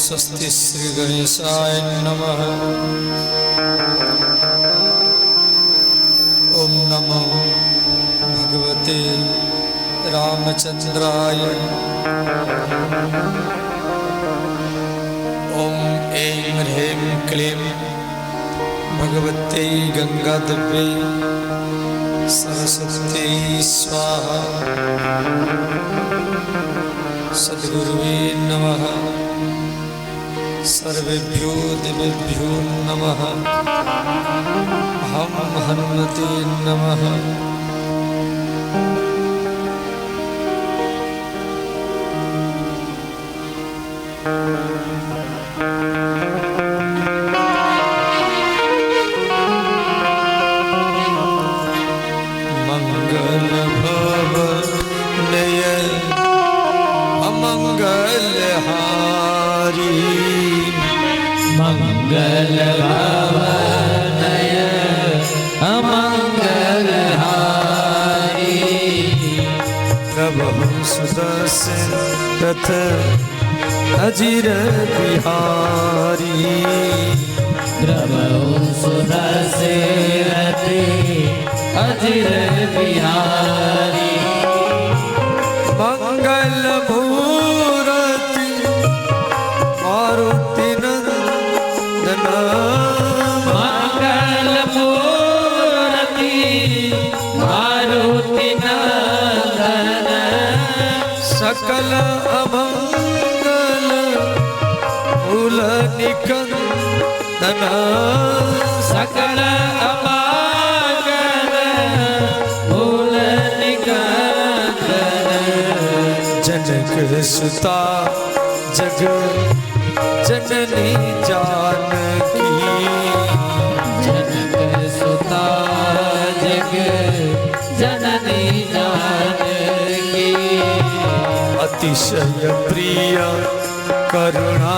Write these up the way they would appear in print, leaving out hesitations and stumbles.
स्वस्ति श्री गणेशाय नमः। ओम नमो भगवते रामचंद्राय। ओम ऐं ह्रीं क्लीं भगवते गंगादेवी सरस्वती स्वाहा। सद्गुरुवे नमः। सर्वेभ्यो देवेभ्यो नमः। हम हनुमते नमः। मंगल भवनय अमंगल हारी। मंगल भवनय अमंगल हारी। प्रभु सुदशरथ अजिर बिहारी। प्रभु सुदशरथ अजिर बिहारी। मंगल मूर्ति मारुति नंदन। मंगल मूर्ति मारुति नंदन। सकल अमंगल मूल निकंदन। सकल अमंगल मूल निकंदन। जनक सुता जग जननी जानकी। जनक सुता जग जननी जानकी। अतिशय प्रिय करुणा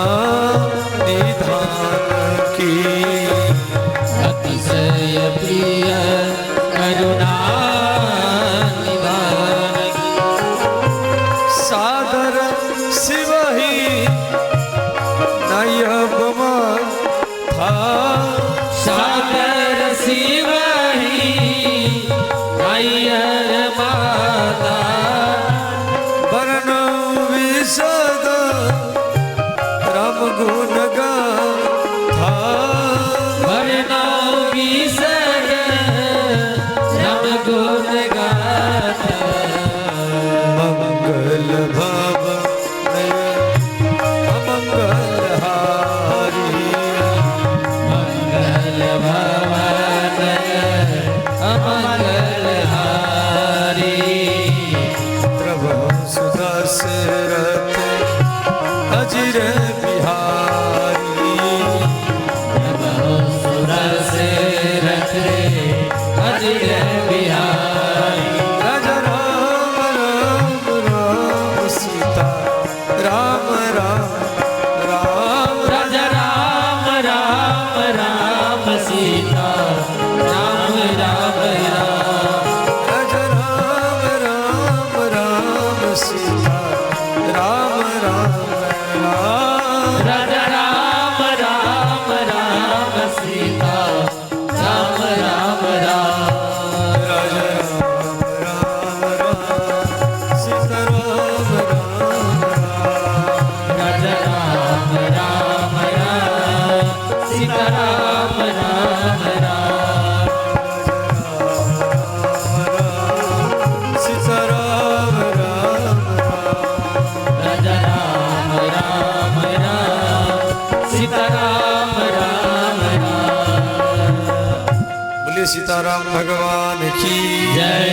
निधान की। अतिशय प्रिय करुणा निधान की। सादर शिव ही नयब था। सादर शिव ही नयन माता। वरण विशद राम गुण गाथा। वर्णौ विसर्ग रम गुण गाथा। मंगल भवनय अमंगल हारी। मंगल भवनय अमंगल हारी। प्रभु सुदशरथ अजिर बिहारी। प्रभु सुदशरथ अजिर बिहारी। राजा राम राम राम सीता राम राम राम। राजा राम राम राम सीता राम राम राम। राजा राम राम राम सीता राम राम राम। राजा राम राम राम सीता राम राम राम। राजा राम राम राम सीता राम राम राम। राजा राम राम राम सीता राम राम राम। सीता राम राम राम। राजा राम राम राम सीता राम राम राम। बोलिए सीताराम भगवान की जय।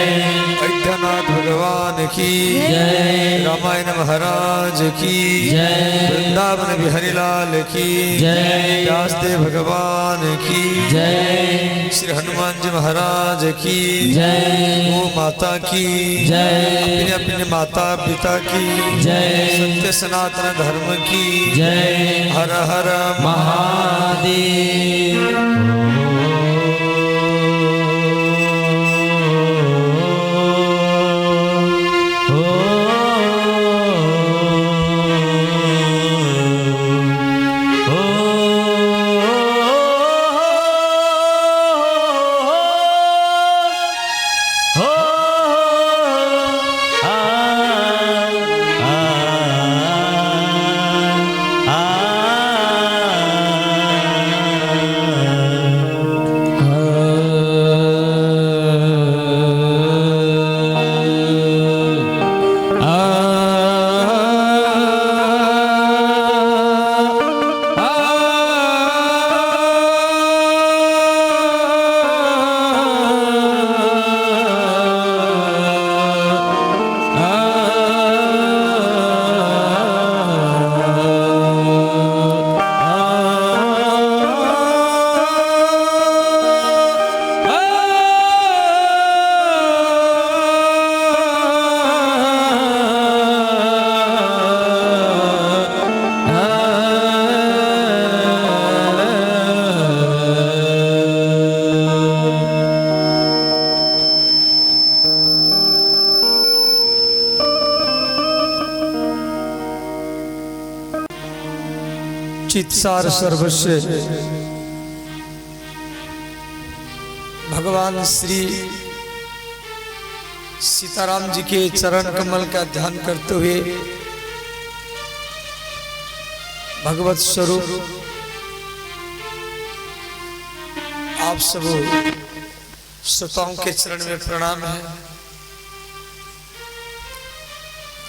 अयोध्यानाथ भगवान की जय। रामायण महाराज की जय। वृंदावन बिहारी लाल की जय। व्यासदेव भगवान की जय। श्री हनुमान जी महाराज की जय। गो माता की जय। अपने अपने माता पिता की जय। सत्य सनातन धर्म की जय। हर हर महादेव। चित्सार सर्वस्व भगवान श्री सीताराम जी के चरण कमल का ध्यान करते हुए भगवत स्वरूप आप सब श्रोताओं के चरण में प्रणाम है।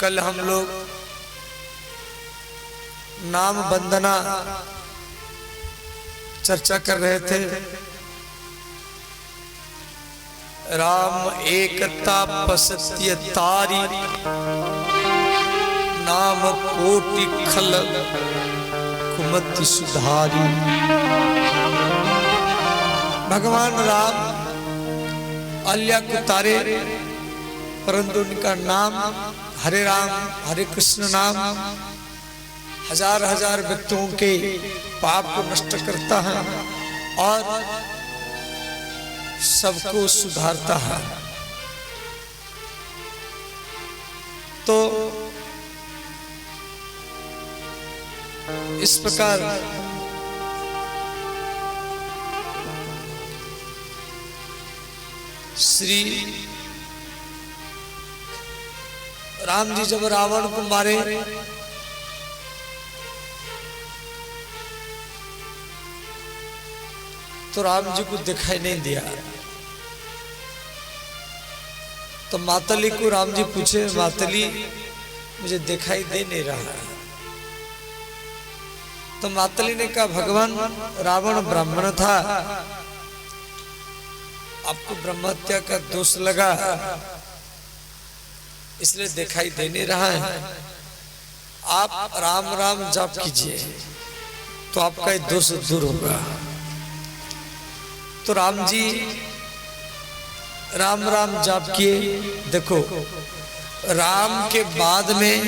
कल हम लोग नाम वंदना चर्चा कर रहे थे। राम एकता पसत्य तारी नाम कोटि खल कुमति सुधारी। भगवान राम अल्लाह को तारे, परंतु उनका नाम हरे कृष्ण नाम हजार हजार व्यक्तियों के पाप को नष्ट करता है और सबको सुधारता है। तो इस प्रकार श्री राम जी जब रावण को मारे तो राम जी को दिखाई नहीं दिया। तो मातली को राम जी पूछे, मातली मुझे दिखाई दे नहीं रहा। तो मातली ने कहा, भगवान रावण ब्राह्मण था, आपको ब्रह्म हत्या का दोष लगा इसलिए दिखाई दे नहीं रहा है। आप राम राम जाप कीजिए तो आपका ये दोष दूर होगा। तो राम जी राम राम जाप किए। देखो, राम के बाद में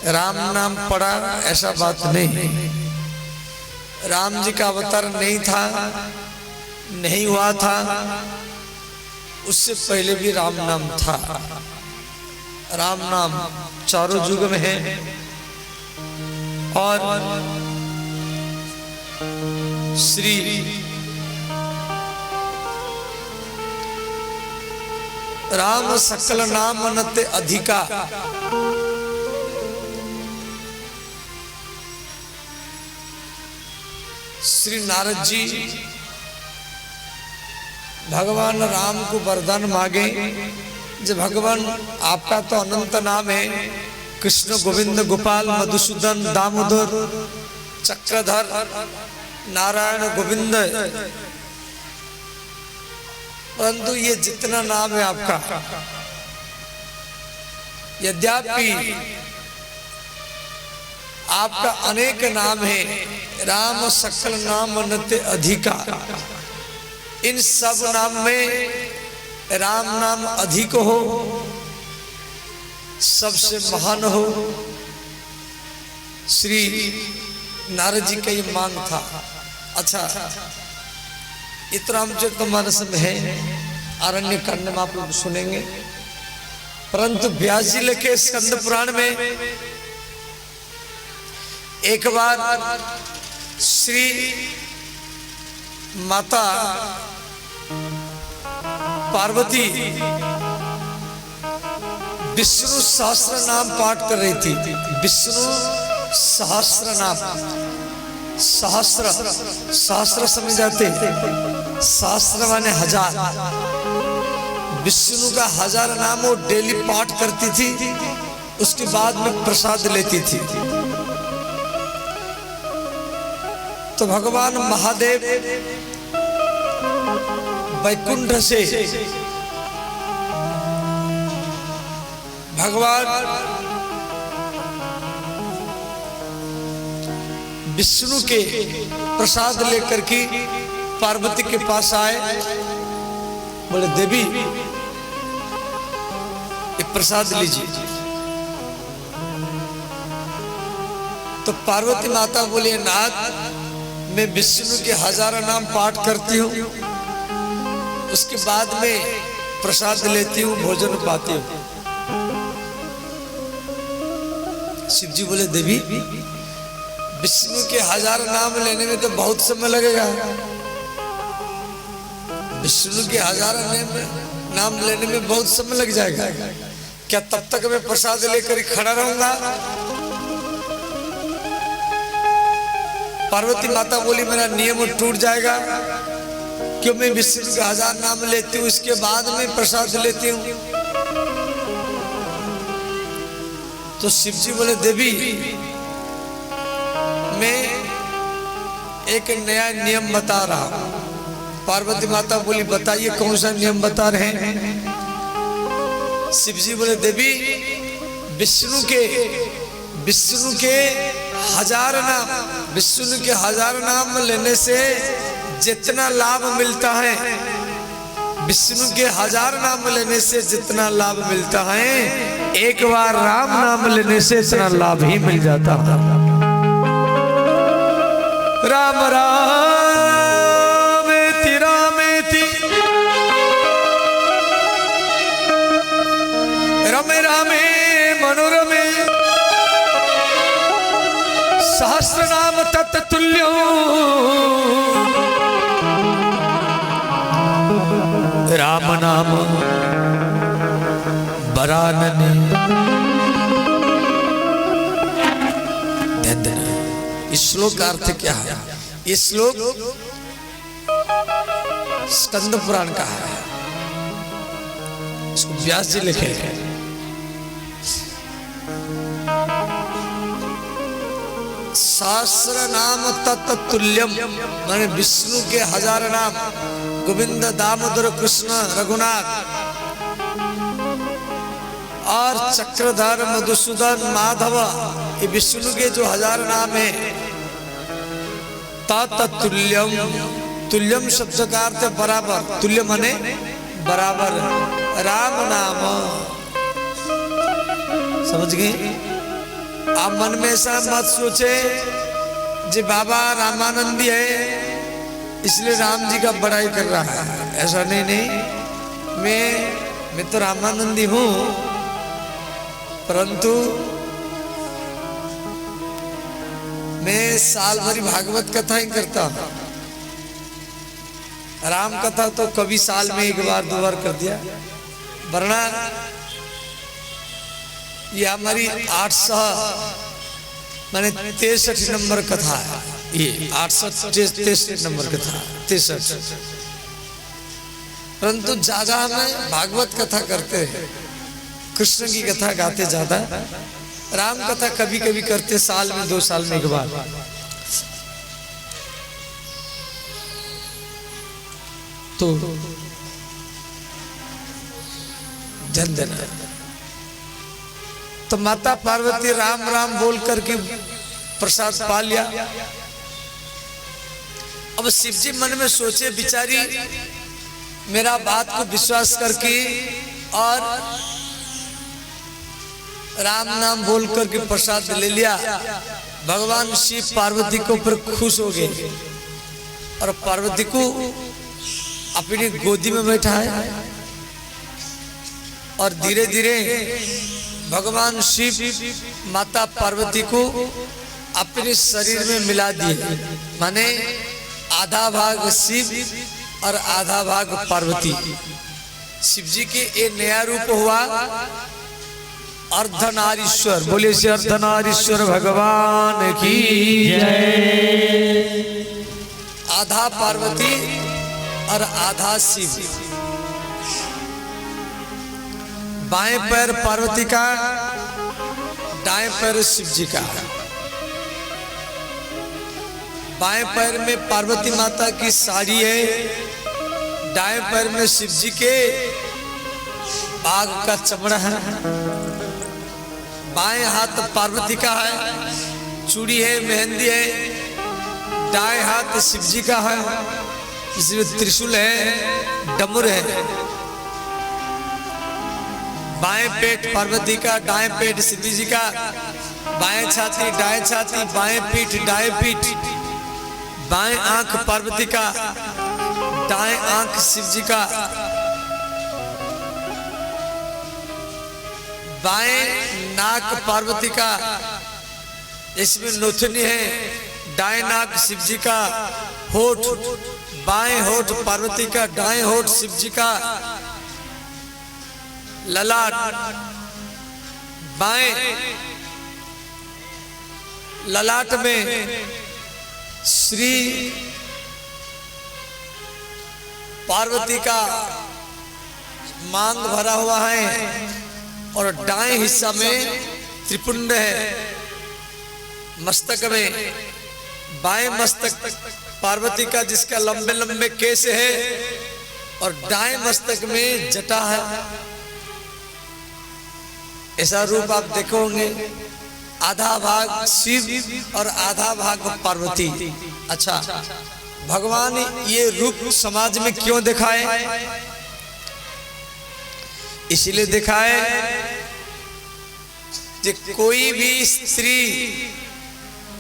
राम नाम पड़ा ऐसा बात नहीं। राम जी का अवतार नहीं था, नहीं हुआ था, उससे पहले भी राम नाम था। राम नाम चारों युग में है और श्री राम सकल नाम नते अधिका। श्री नारद जी भगवान राम को वरदान मांगे, जब भगवान आपका तो अनंत नाम है, कृष्ण गोविंद गोपाल मधुसूदन दामोदर चक्रधर नारायण गोविंद, परंतु ये जितना नाम है आपका, यद्यपि आपका अनेक नाम है, राम सकल नाम नते अधिका। इन सब नाम में राम नाम अधिक हो, सबसे महान हो। श्री नारद जी का ये मांग था। अच्छा, इतना रामचरित मानस में है, आरण्य कांड में आप लोग सुनेंगे, परंतु व्यास जी लिखे स्कंद पुराण में एक बार श्री माता पार्वती विष्णु सहस्त्र नाम पाठ कर रही थी। विष्णु सहस्त्र नाम, सहस्त्र सहस्त्र समझ जाते, सहस्त्र माने हजार। विष्णु का 1000 नाम वो डेली पाठ करती थी, उसके बाद में प्रसाद लेती थी। तो भगवान महादेव वैकुंठ से भगवान विष्णु के प्रसाद लेकर के पार्वती के पास आए, बोले देवी एक प्रसाद लीजिए। तो पार्वती माता बोले, नाथ मैं विष्णु के 1000 नाम पाठ करती हूँ, उसके बाद में प्रसाद लेती हूँ, भोजन पाती हूँ। शिव जी बोले, देवी विष्णु के 1000 नाम लेने में तो बहुत समय लगेगा। विष्णु के 1000 नाम लेने में बहुत समय लग जाएगा। क्या तब तक मैं प्रसाद लेकर खड़ा रहूंगा? पार्वती माता बोली मेरा नियम टूट जाएगा, क्यों मैं विष्णु के 1000 नाम लेती हूँ, इसके बाद में प्रसाद लेती हूँ। तो शिव जी बोले देवी मैं एक नया नियम बता रहा हूं। पार्वती माता बोली बताइए कौन सा नियम बता रहे हैं? शिव जी बोले देवी विष्णु के 1000 नाम, विष्णु के 1000 नाम लेने से जितना लाभ मिलता है, विष्णु के 1000 नाम लेने से जितना लाभ मिलता है, एक बार राम नाम लेने से इतना लाभ ही मिल जाता है। राम रामेति रामेति रमे रामे मनोरमे सहस्रनाम तत्तुल्यो राम नाम बरानने। इस श्लोक का अर्थ क्या है? ये श्लोक स्कंद पुराण का है, इसको व्यास जी लिखे हैं। सहस्र नाम तत्तुल्यम माने विष्णु के 1000 नाम, गोविंद दामोदर कृष्ण रघुनाथ और चक्रधर मधुसूदन माधव, ये विष्णु के जो 1000 नाम है। तत्तुल्यम, तुल्यम शब्द का अर्थ बराबर, तुल्य माने बराबर। राम नाम समझ गए? आप मन में ऐसा मत सोचे जी बाबा रामानंदी है इसलिए राम जी का बड़ाई कर रहा है, ऐसा नहीं। मैं तो रामानंदी हूँ, परंतु मैं साल भरी भागवत कथा ही करता हूँ। राम कथा तो कभी साल में 1 बार 2 बार कर दिया, वरना ये हमारी 863 नंबर कथा है। ये 863 नंबर कथा 63। परंतु ज्यादा हमें भागवत कथा करते हैं, कृष्ण की कथा गाते ज्यादा, राम कथा कभी कभी करते साल में 2 साल में 1 बार। तो जन तो माता पार्वती राम राम बोल करके प्रसाद पा लिया। अब शिव जी मन में सोचे बिचारी मेरा बात को विश्वास करके और राम नाम बोल करके प्रसाद ले लिया। भगवान शिव पार्वती को पर खुश हो गए और पार्वती को अपनी गोदी में बैठा है और धीरे धीरे भगवान शिव माता पार्वती को अपने शरीर में मिला दिए। माने आधा भाग शिव और आधा भाग पार्वती। शिव जी के ये नया रूप हुआ अर्धनारीश्वर। बोले से अर्धनारीश्वर भगवान की जय। आधा पार्वती और आधा शिव। बाएं पैर पार्वती का, दाएं पैर शिव जी का। बाएं पैर में पार्वती माता की साड़ी है, दाएं पैर में शिव जी के बाघ का चमड़ा है। बाएं हाथ पार्वती का है, चूड़ी है, मेहंदी है। दाएं हाथ शिव जी का है, इसमें त्रिशूल है, डमरू है। बाएं पेट पार्वती का, दाएं पेट शिव जी का। बाएं छाती, दाएं छाती, बाएं पीठ, दाएं पीठ। बाएं आंख पार्वती का, दाएं आंख शिव जी का। बाएं नाक पार्वती का, इसमें नोथनी है, दाएं नाक शिव जी का होठ, बाएं होठ पार्वती का, दाएं होठ शिव जी का, ललाट, बाएं ललाट में श्री पार्वती का मांग भरा हुआ है और दाएं हिस्सा में त्रिपुंड है। मस्तक में बाएं मस्तक पार्वती का जिसका लंबे लंबे केस है और दाएं मस्तक में जटा है। ऐसा रूप आप देखोगे, आधा भाग शिव और आधा भाग पार्वती। अच्छा, भगवान ये रूप समाज में क्यों दिखाए? इसलिए दिखाए कि कोई भी स्त्री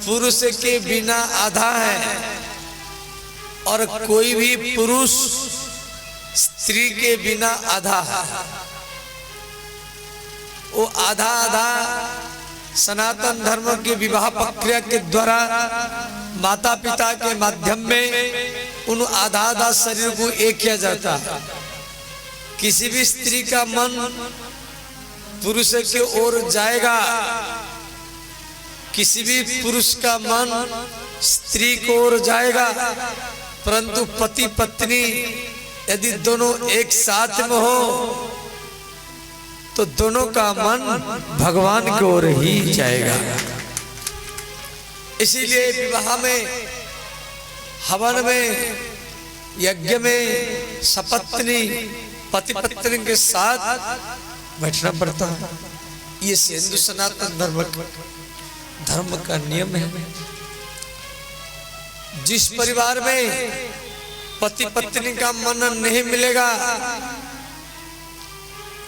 पुरुष के बिना आधा है और कोई भी पुरुष स्त्री के बिना आधा है। वो आधा आधा सनातन धर्म के विवाह प्रक्रिया के द्वारा माता पिता के माध्यम में उन आधा आधा शरीर को एक किया जाता है। किसी भी स्त्री का मन पुरुष की ओर जाएगा, किसी भी पुरुष का मन स्त्री की ओर जाएगा, परंतु पति पत्नी यदि दोनों एक साथ में हो तो दोनों का मन भगवान की ओर ही जाएगा। इसीलिए विवाह में, हवन में, यज्ञ में सपत्नी पति पत्नी के साथ बैठना पड़ता है। ये हिंदू सनातन धर्म का नियम है। जिस परिवार में पति पत्नी का मन नहीं मिलेगा,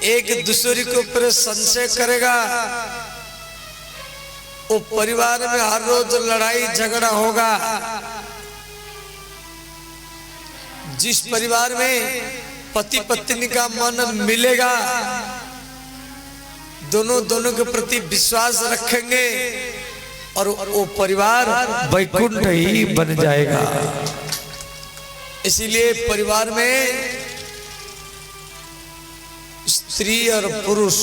एक दूसरे के ऊपर संशय करेगा, वो परिवार में हर रोज लड़ाई झगड़ा होगा। जिस परिवार में पति पत्नी का मन मिलेगा, दोनों के प्रति विश्वास रखेंगे और वो परिवार वैकुंठ ही बन जाएगा। इसीलिए परिवार में स्त्री और पुरुष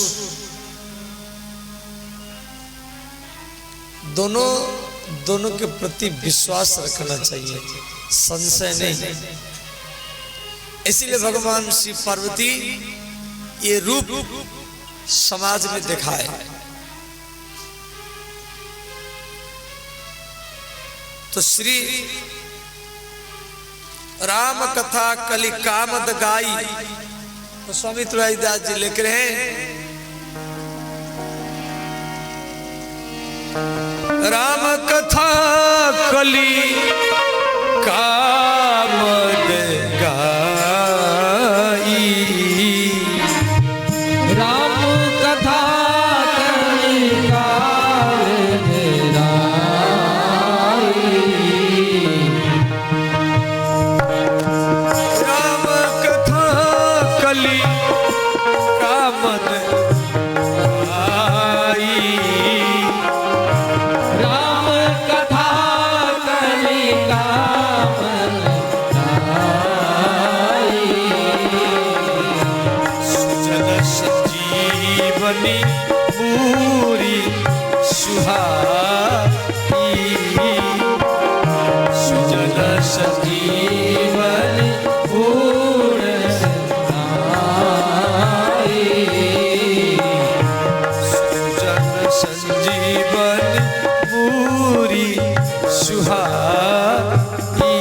दोनों के प्रति विश्वास रखना चाहिए, संशय नहीं। इसीलिए भगवान शिव पार्वती ये रूप समाज में दिखाए। तो श्री राम कथा कलि कामद गाई, तो स्वामी तुलसीदास जी लिख रहे हैं, राम कथा कलि कामद गाई, राम कथा कलि कामद गाई, राम कथा कलि कामद गाई, राम कथा कलि कामद गाई, सुजन संजीवनी पूरी सुहाई, सुजन संजीवन पूर्ण सनाई, सुजन संजीवन पूरी सुहाई,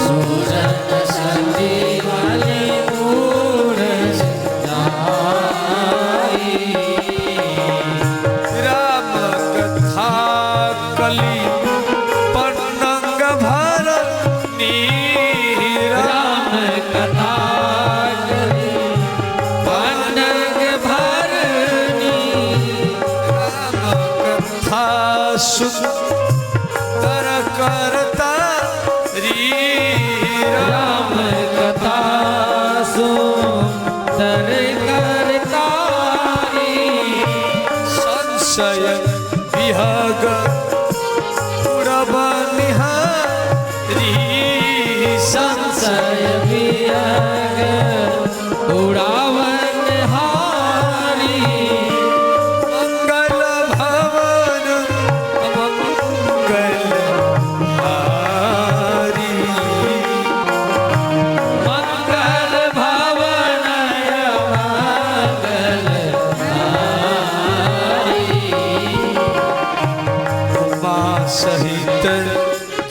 सुजन संजीवन पूर्ण सनाई, राम कथा कलि पन्नंग भर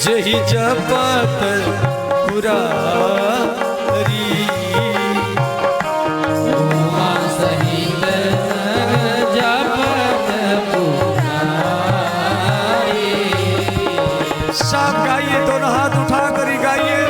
जही जपत पुरारी उमा सहित जपत पुरारी। सब गाइए, दोनों हाथ उठा कर ही गाइए।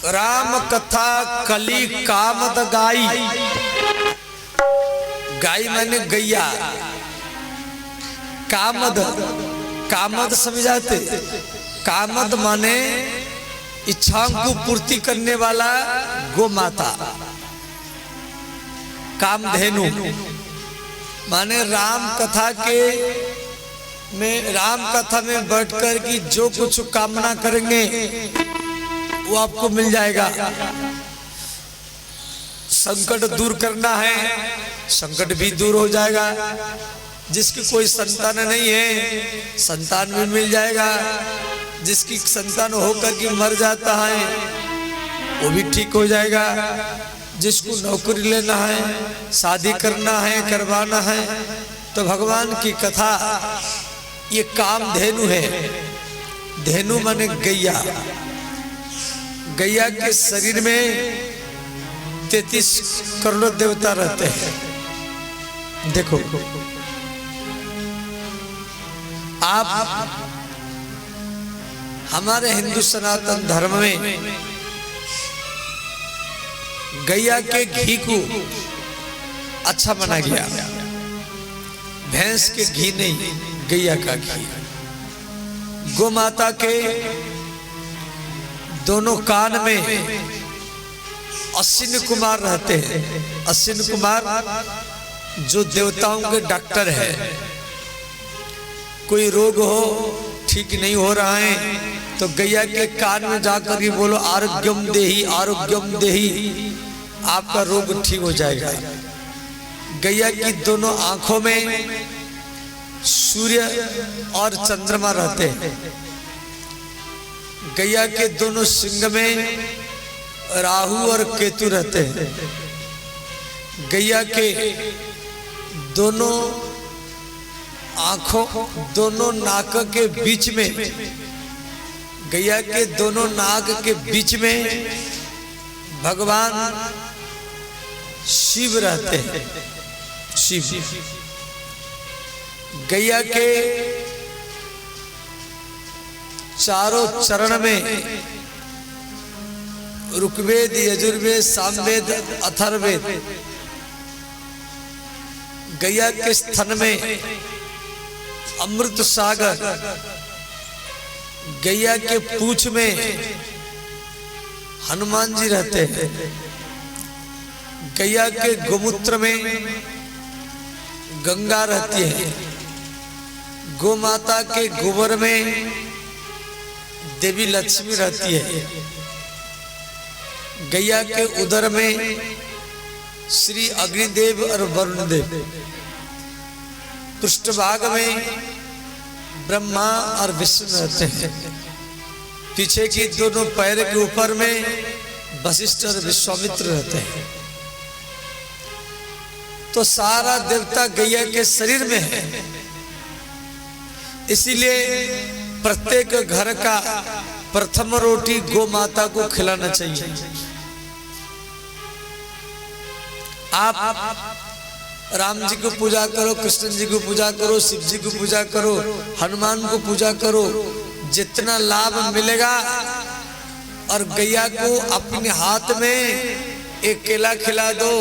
राम कथा कली कामद गाई। गाई मैंने गैया, कामद, कामद समझाते, कामद माने इच्छाओं को पूर्ति करने वाला गो माता। कामधेनु माने राम कथा के में, राम कथा में बैठकर कि जो कुछ कामना करेंगे वो आपको मिल जाएगा। संकट दूर करना है, संकट भी दूर हो जाएगा। जिसकी कोई संतान नहीं है, संतान भी मिल जाएगा। जिसकी संतान होकर के मर जाता है वो भी ठीक हो जाएगा। जिसको नौकरी लेना है, शादी करना है, करवाना है, तो भगवान की कथा, ये कामधेनु है। धेनु माने गैया। गैया के शरीर में 33 करोड़ देवता रहते हैं। देखो आप, हमारे हिंदू सनातन धर्म में गैया के घी को अच्छा माना गया। भैंस के घी नहीं, गैया का घी। गौ माता के दोनों कान में अश्विन कुमार रहते हैं। अश्विन कुमार जो देवताओं के डॉक्टर है। कोई रोग हो, ठीक नहीं हो रहा है, तो गैया के कान में जाकर ही बोलो आरोग्यम देहि, आरोग्यम देहि, आपका रोग ठीक हो जाएगा। गैया की दोनों आंखों में सूर्य और चंद्रमा रहते हैं। गैया के दोनों सिंग में राहु और केतु रहते हैं। गैया के दोनों आंखों, दोनों नाक के बीच में, गैया के दोनों नाक के बीच में भगवान शिव रहते हैं। शिव। गैया के चारों चरण में ऋग्वेद, यजुर्वेद, सामवेद, अथर्ववेद। गैया के स्तन में अमृत सागर। गैया के पूंछ में हनुमान जी रहते हैं। गैया के गोमूत्र में गंगा रहती है। गौ माता के गोबर में देवी लक्ष्मी रहती है। गैया के उदर में श्री अग्निदेव और वरुण देव। पृष्ठभाग में ब्रह्मा और विष्णु रहते हैं। पीछे की दोनों पैर के ऊपर में वशिष्ठ और विश्वामित्र रहते हैं। तो सारा देवता गैया के शरीर में है। इसीलिए प्रत्येक घर का प्रथम रोटी गौ माता को खिलाना चाहिए। आप राम जी को पूजा करो, कृष्ण जी को पूजा करो, शिव जी को पूजा करो, हनुमान को पूजा करो, जितना लाभ मिलेगा। और गैया को अपने हाथ में एक केला खिला दो,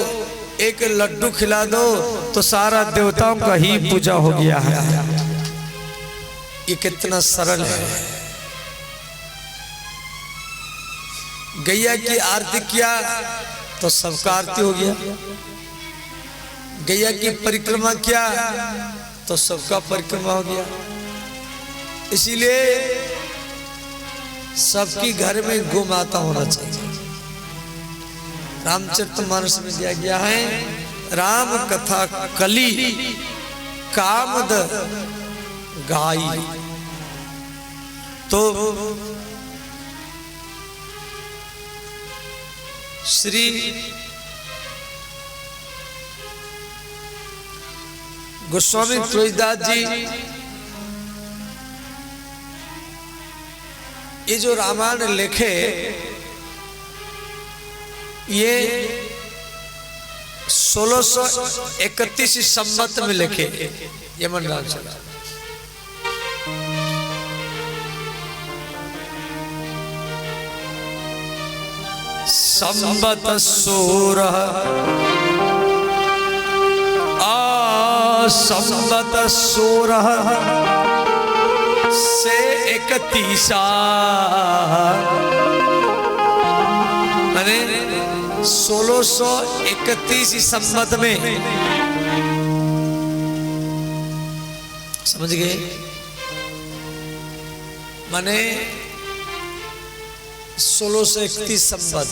एक लड्डू खिला दो तो सारा देवताओं का ही पूजा हो गया है। ये कितना सरल है। गैया की आरती किया तो सबका आरती हो गया। गैया की परिक्रमा किया तो सबका परिक्रमा हो गया। इसीलिए सबकी घर में गौ माता होना चाहिए। रामचरितमानस में दिया गया है, राम कथा कली कामद गाई। तो श्री गोस्वामी तुलसीदास जी ये जो रामायण लिखे, ये 1631 संवत में लिखे। यमन राज चला संवत 16 संवत 16 से 31 माने 1631 संवत में, समझ गए? माने 1631 संवत।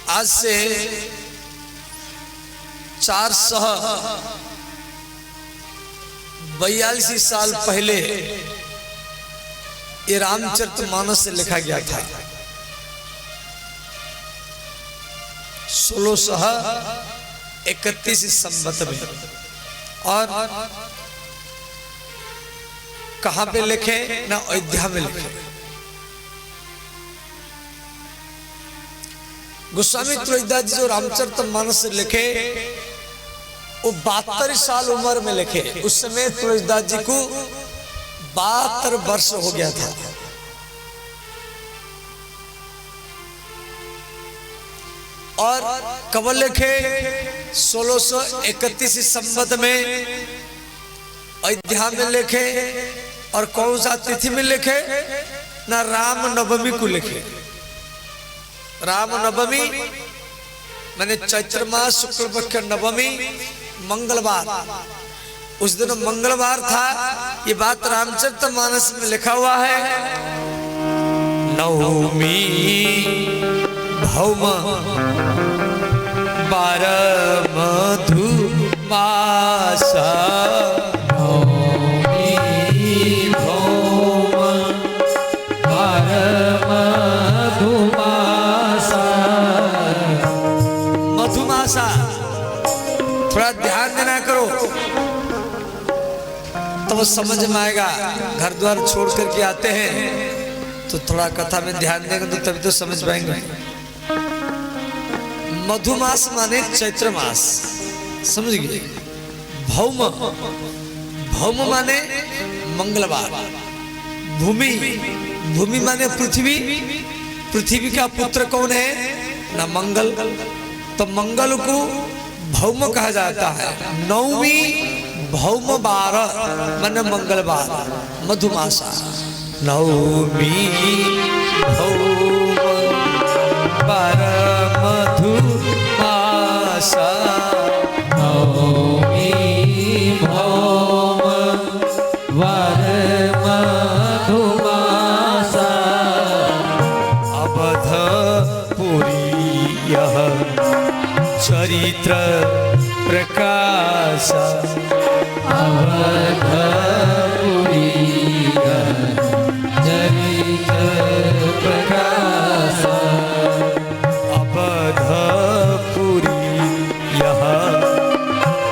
आज से 442 साल पहले ये रामचरितमानस से लिखा गया था। 1631 संवत में। और कहां पे लिखे ना? अयोध्या में लिखे। गोस्वामी तुलसीदास जी जो रामचरितमानस से लिखे वो 72 साल उम्र में लिखे। उस समय तुलसीदास जी को 72 वर्ष हो गया था। और कब लिखे? 1631 संवत में अयोध्या में लिखे। और कौन सा तिथि में लिखे ना? राम नवमी को लिखे। राम नवमी मैंने चैत्र मास शुक्ल पक्ष नवमी मंगलवार, उस दिन मंगलवार था। ये बात रामचरितमानस में लिखा हुआ है। नवमी भौम 12 मधुमास। नवमी भौम 12 मधुमासा। थोड़ा ध्यान देना करो तो समझ में आएगा। घर द्वार छोड़ करके आते हैं तो थोड़ा कथा में ध्यान देंगे तो तभी तो समझ पाएंगे। मधुमास माने चैत्र मास, समझ गए? भौम, भौम माने मंगलवार। भूमि, भूमि माने पृथ्वी। पृथ्वी का पुत्र कौन है ना? मंगल। तो मंगल को भौम कहा जाता है। नवमी भौम 12 माने मंगलवार, मधुमासा। नवमी भौम 12 मधुमासा। नवमी भौम 12 मधुमासा। अवधपुरी यह चरित्र प्रकाश। अवधपुरी चरित्र प्रकाश। अवधपुरी यह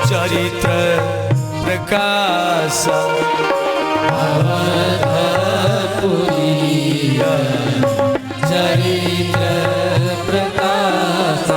चरित्र प्रकाश। अवधपुरी चरित्र प्रकाश।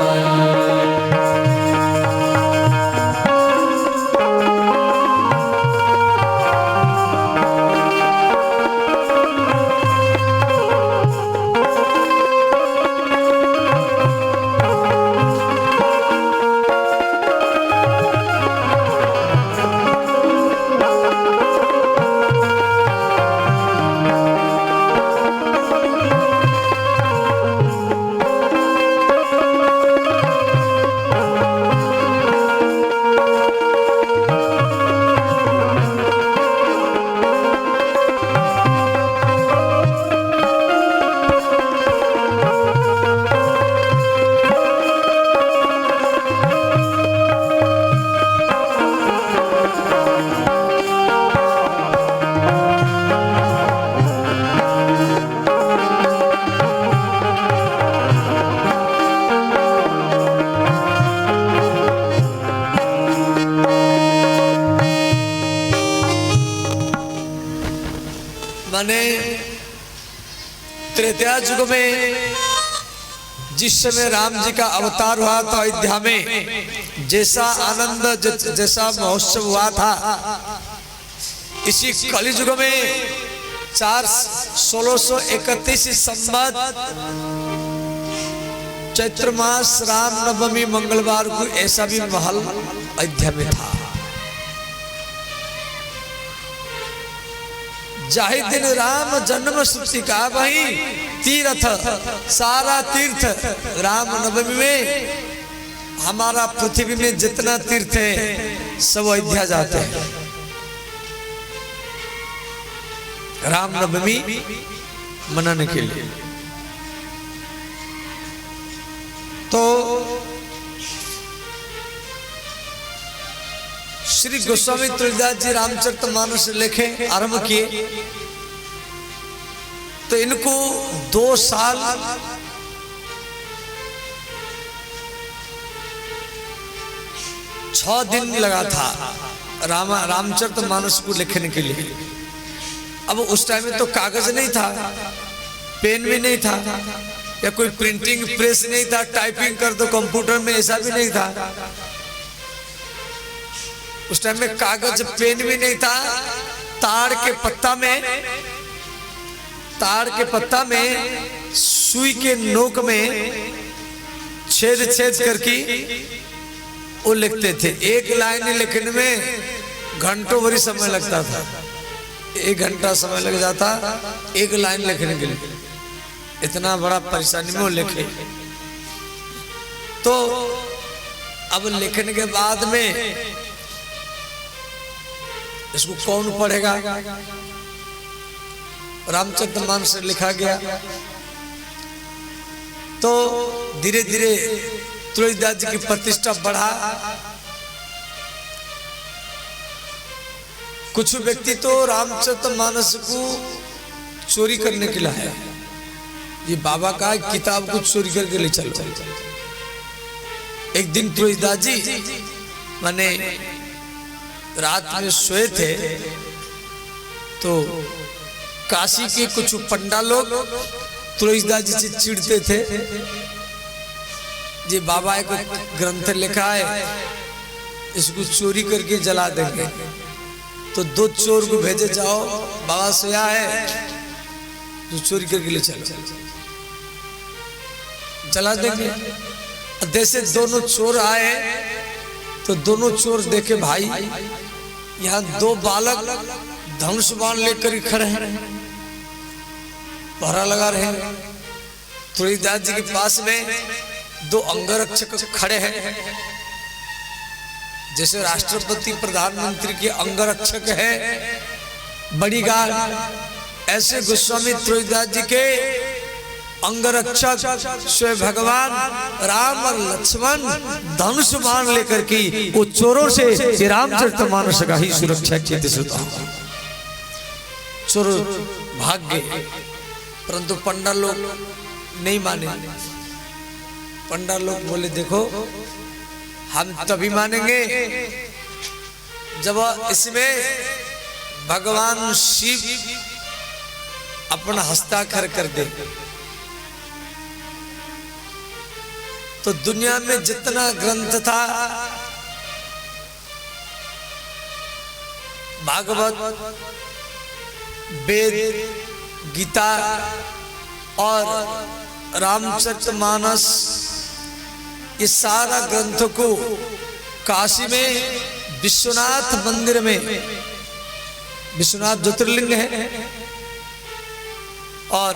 माने त्रेता युग में जिस समय राम जी का अवतार हुआ था अयोध्या में, जैसा आनंद जैसा महोत्सव हुआ था, इसी कलि युग में 1631 संवत चैत्र मास राम नवमी मंगलवार को ऐसा भी महल अयोध्या में था। जाहि दिन राम जन्म श्रुति का वही तीर्थ, सारा तीर्थ राम नवमी में, हमारा पृथ्वी में जितना तीर्थ है सब अयोध्या जाते हैं राम नवमी मनाने के लिए। तो श्री गोस्वामी तुलसीदास जी रामचरितमानस लिखे आरंभ किए तो इनको 2 साल छह दिन लगा था रामचरितमानस को लिखने के लिए। अब उस टाइम में तो कागज नहीं था, पेन भी नहीं था, या कोई प्रिंटिंग प्रेस नहीं था, टाइपिंग कर दो कंप्यूटर में, ऐसा भी नहीं था। उस टाइम में कागज पेन भी नहीं था। ताड़ के पत्ता में सुई के नोक में छेद करके वो लिखते थे। एक लाइन लिखने में घंटों भरी समय लगता था, 1 घंटा समय लग जाता एक लाइन लिखने के लिए। इतना बड़ा परेशानी में वो लिखे। तो अब लिखने के बाद में इसको कौन पढ़ेगा? रामचरितमानस से लिखा गया। तो धीरे धीरे तुलसीदास जी की प्रतिष्ठा बढ़ा। कुछ व्यक्ति तो रामचरितमानस को चोरी करने के लिए आया, ये बाबा का किताब को चोरी करके ले चलो। एक दिन तुलसीदास जी माने रात में सोए थे तो काशी के कुछ पंडा लोग तुलसीदास जी से चिढ़ते थे, जी बाबा एक ग्रंथ लिखा है इसको चोरी करके जला देंगे, तो 2 चोर को भेजे जाओ, बाबा सोया है तो चोरी करके ले चलो, जला देंगे। जैसे दोनों चोर आए तो दोनों चोर देखे भाई यहाँ 2 बालक धनुष बाण लेकर खड़े हैं, पहरा लगा रहे हैं। तुलसीदास जी के पास में 2 अंगरक्षक खड़े हैं, जैसे राष्ट्रपति प्रधानमंत्री के अंगरक्षक है बड़ी गार्ड, ऐसे गोस्वामी तुलसीदास जी के अंगरक्षक स्वयं भगवान राम और लक्ष्मण धनुष बाण लेकर की वो चोरों से रामचरितमानस का ही सुरक्षा की दिशा। चोर भाग गए, परंतु पंडा लोग नहीं माने। पंडा लोग बोले देखो हम तभी मानेंगे जब इसमें भगवान शिव अपना हस्ताक्षर कर दे। तो दुनिया में जितना ग्रंथ था भागवत, वेद, गीता और रामचरितमानस, ये सारा ग्रंथ को काशी में विश्वनाथ मंदिर में, विश्वनाथ ज्योतिर्लिंग है, और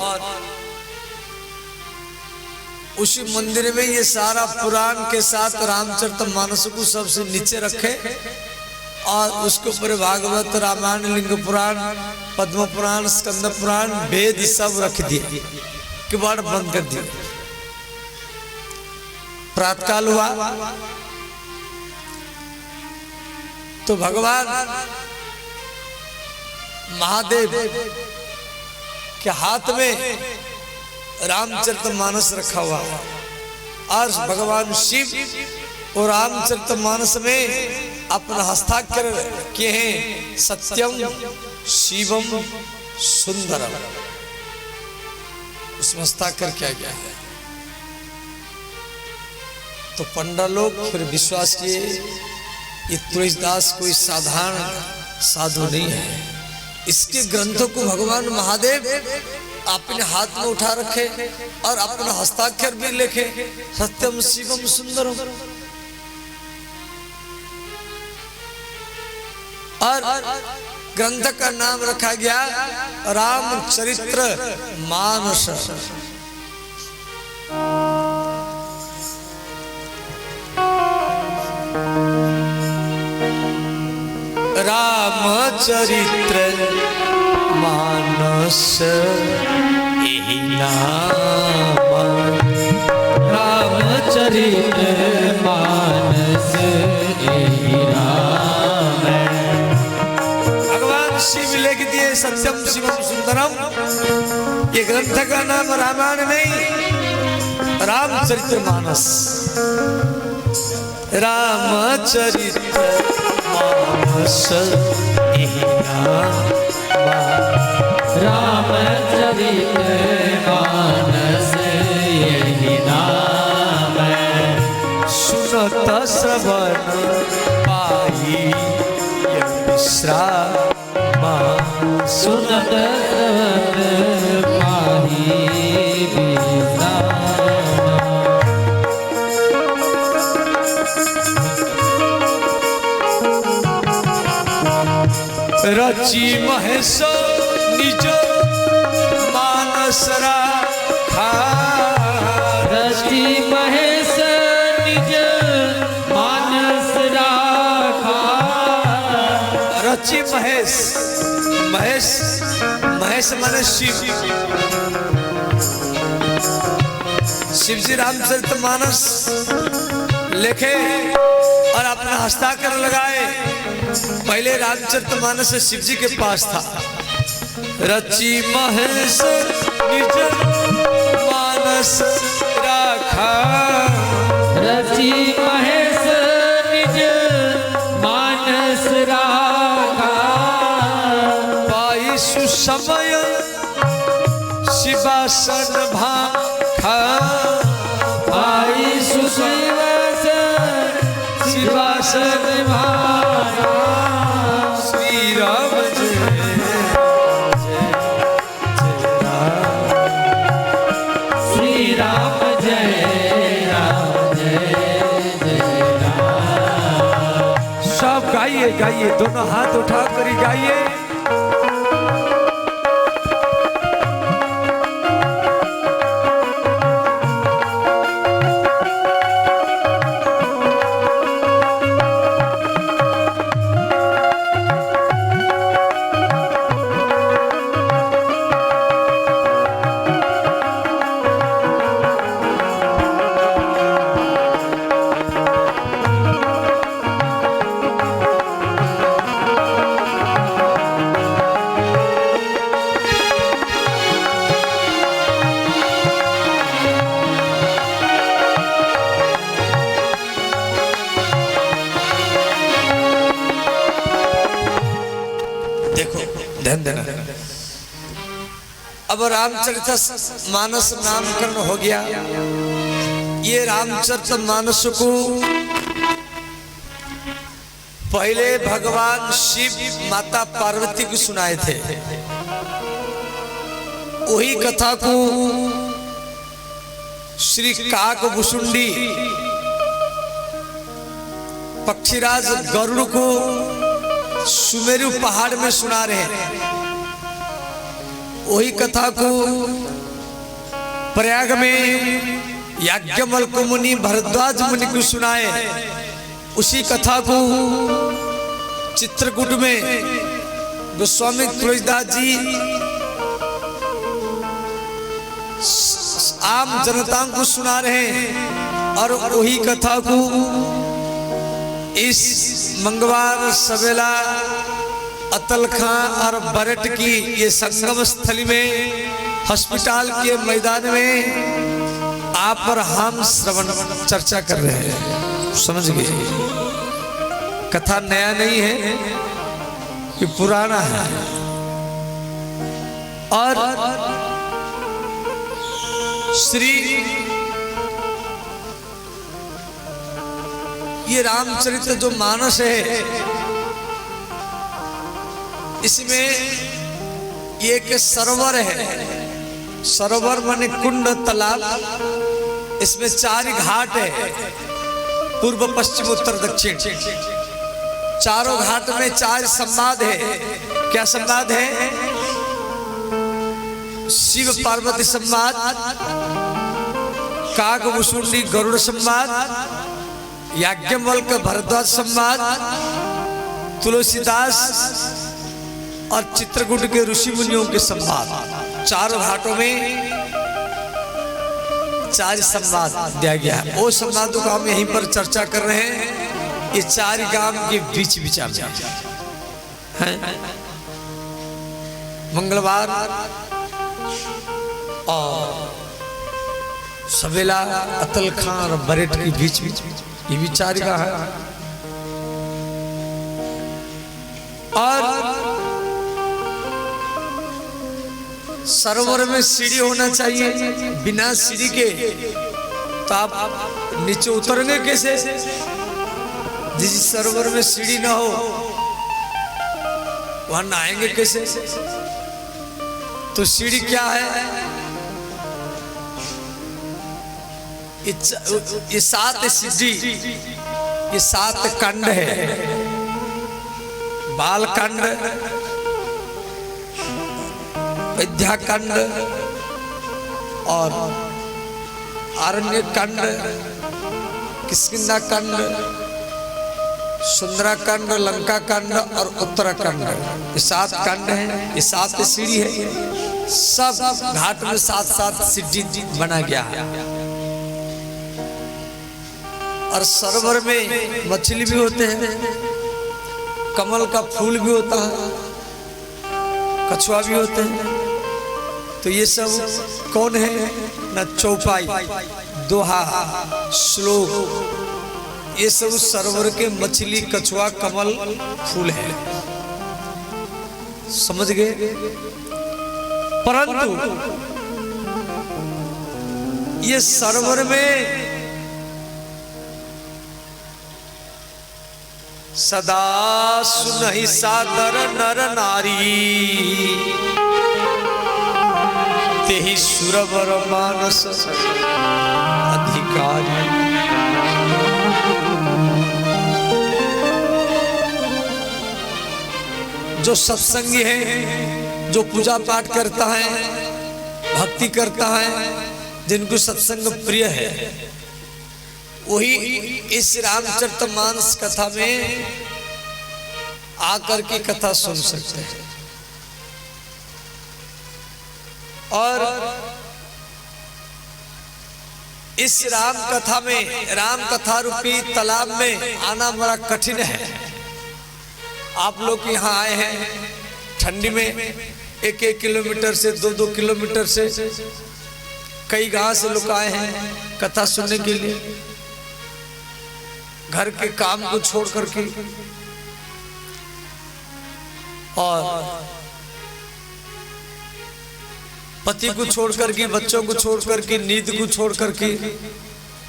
उसी मंदिर में ये सारा पुराण के साथ रामचरितमानस को सबसे नीचे रखे और उसके ऊपर भागवत, रामायण, लिंग पुराण, पद्म पुराण, स्कंद पुराण, वेद सब रख दिए, किवाड़ बंद कर दिए। प्रातःकाल हुआ तो भगवान महादेव के हाथ में रामचरितमानस रखा हुआ और भगवान शिव और रामचरितमानस में अपना हस्ताक्षर किए हैं। सत्यम शिवम सुंदरम, उसमें हस्ताक्षर किया गया है। तो पंडा लोग फिर विश्वास किए ये तुलसीदास कोई साधारण साधु नहीं है, इसके ग्रंथों को भगवान महादेव अपने हाथ में उठा रखे और अपना हस्ताक्षर भी लिखे, सत्यम शिवम सुंदरम। और ग्रंथ का नाम रखा गया रामचरित्र मानस। रामचरित्र मानस यही नाम, रामचरित्र मानस यही नाम। भगवान शिव लिख दिए सत्यम शिवम सुंदरम। ये ग्रंथ का नाम रामायण नहीं, रामचरित्र मानस। रामचरित्र मानस यही नाम, रामचरित्र मानस यही नाम। सुनत श्रवण पाई विश्राम, सुनत श्रवण पाहि विश्राम। रची महेश निज मानस राखा, रची महेश निज मानस राखा। रची महेश, महेश महेश माने शिव, शिव जी रामचरित मानस लिखे और अपना हस्ताक्षर लगाए। पहले रामचरित मानस शिव जी के पास था। रची महेश निज मानस राखा, रची महेश निज मानस राखा। पाई सुसमय शिवासन भाखा, पाई सुशिवासन शिवासन भाखा। श्री राम जय श्री राम जय राम जय जय राम। सब गाइए गाइए, दोनों हाथ उठा कर ही गाइए। ध्यान देना। अब रामचरित मानस नामकरण हो गया। ये रामचरित मानस को पहले भगवान शिव माता पार्वती को सुनाए थे। वही कथा को श्री काक भुसुंडी पक्षीराज गरुड़ को सुमेरु पहाड़ में सुना रहे हैं। वही कथा को प्रयाग में याज्ञवल्क मुनि भरद्वाज मुनि को सुनाए। उसी कथा को चित्रकूट में गोस्वामी तुलसीदास जी आम जनता को सुना रहे हैं। और वही कथा को इस मंगलवार सवेला अतल खां और बरट की ये संगम स्थली में अस्पताल के मैदान में आप और हम श्रवण चर्चा कर रहे हैं। समझ गए? कथा नया नहीं है, ये पुराना है। और श्री ये रामचरित्र जो मानस है, इसमें ये एक सरोवर है। सरोवर माने कुंड, तालाब। इसमें 4 घाट है, पूर्व पश्चिम उत्तर दक्षिण। चारों घाट में 4 संवाद है। क्या संवाद है? शिव पार्वती संवाद, काग मुसुंडी गरुड़ संवाद, याज्ञवल्क्य भरद्वाज संवाद, तुलसीदास और चित्रकूट के ऋषि मुनियों के संवाद। चारों घाटों में 4 संवाद दिया गया है। वो संवादों का हम यहीं पर चर्चा कर रहे हैं। ये 4 गांव के बीच विचार है। मंगलवार और सवेला अतल खां और बरेट के बीच ये विचार का है। और सरोवर में सीढ़ी होना चाहिए। बिना सीढ़ी के तो आप नीचे उतरेंगे कैसे? जिस सरोवर में सीढ़ी ना हो वहां नहाएंगे कैसे? तो सीढ़ी क्या है? ये 7 सिद्धि, ये 7 कंड है। बाल कंड, विद्या कंड और आरण्य कंड, किष्किंधा कंड, सुंदरा कंड, लंका कंड और उत्तराखंड। ये 7 कंड हैं। ये 7 सीढ़ी है। सब घाट में 7-7 सिद्धि बना गया है। और सरोवर में मछली भी होते हैं, कमल का फूल भी होता है, कछुआ भी होते हैं। तो ये सब कौन है? न चौपाई, दोहा, श्लोक, ये सब सरोवर के मछली, कछुआ, कमल, फूल है। समझ गए? परंतु ये सरोवर में सदा सुनहि सादर नर नारी, तेहि सुरवर मानस अधिकारी। जो सत्संगी है, जो पूजा पाठ करता है, भक्ति करता है, जिनको सत्संग प्रिय है, वही इस रामचरितमानस कथा में आकर के कथा सुन सकते हैं। और इस राम कथा में, राम कथा रूपी तालाब में आना बड़ा कठिन है। आप लोग यहाँ आए हैं ठंडी में, 1-1 किलोमीटर से 2-2 किलोमीटर से कई गांव से लोग आए हैं कथा सुनने के लिए। घर के काम को छोड़ करके और पति को छोड़ करके, बच्चों को छोड़ करके, नींद को छोड़ करके,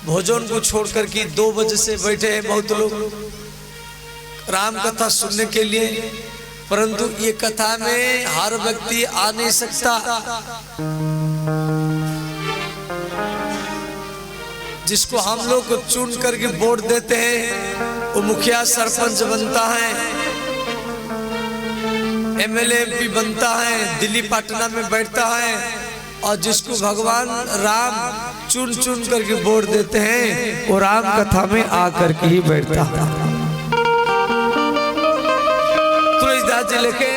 भोजन को छोड़ करके 2 बजे से बैठे हैं बहुत लोग राम कथा सुनने के लिए। परंतु ये कथा में हर व्यक्ति आ नहीं सकता। जिसको हम लोग को चुन करके वोट देते हैं वो मुखिया सरपंच बनता है, एमएलए एमपी बनता है, दिल्ली पटना में बैठता है। और जिसको भगवान राम चुन चुन करके वोट देते हैं वो राम कथा में आकर के ही बैठता है। तुलसीदास जी लिखे,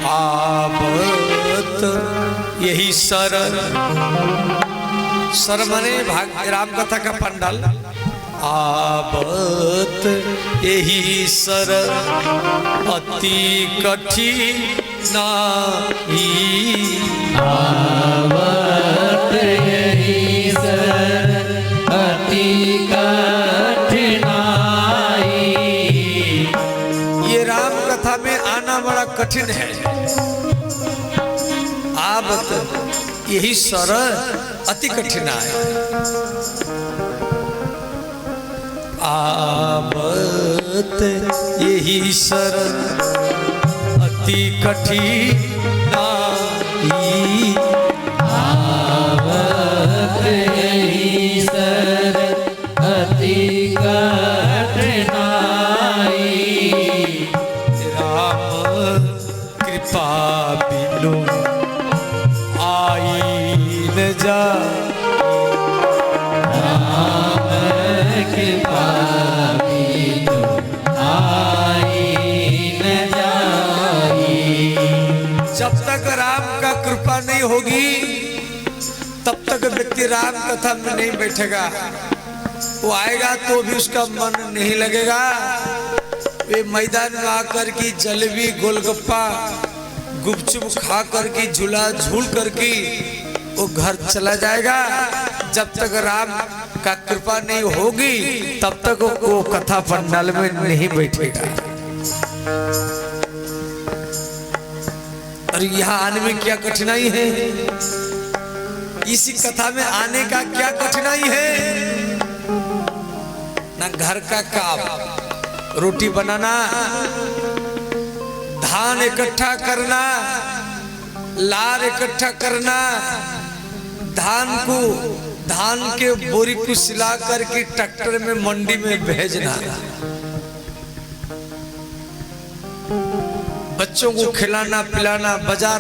आपत यही सर मने राम कथा का पंडाल। आपत यही सर अति कठिनाई, आवत यही सर अति कठिनाई। ये राम कथा में आना बड़ा कठिन है, आवत यही सरल अति कठिन है। आवत यही सरल अति कठिन आवत यही सरल अति कठिनाई। राम कृपा बिनु आई न जा, राम कृपा बिनु आई न जाई। जब तक राम का कृपा नहीं होगी तब तक व्यक्ति राम कथा में नहीं बैठेगा। वो आएगा तो भी उसका मन नहीं लगेगा। वे मैदान में आकर की जलेबी गोलगप्पा गुपचुप खा कर की झूला झूल कर की वो घर चला जाएगा। जब तक राम का कृपा नहीं होगी तब तक वो कथा पंडाल में नहीं बैठेगा। और यहाँ आने में क्या कठिनाई है, इसी कथा में आने का क्या कठिनाई है? ना घर का काम, रोटी बनाना, धान इकट्ठा करना, लार इकट्ठा करना, धान के बोरी को सिला करके ट्रैक्टर में मंडी में भेजना, बच्चों को खिलाना पिलाना, बाजार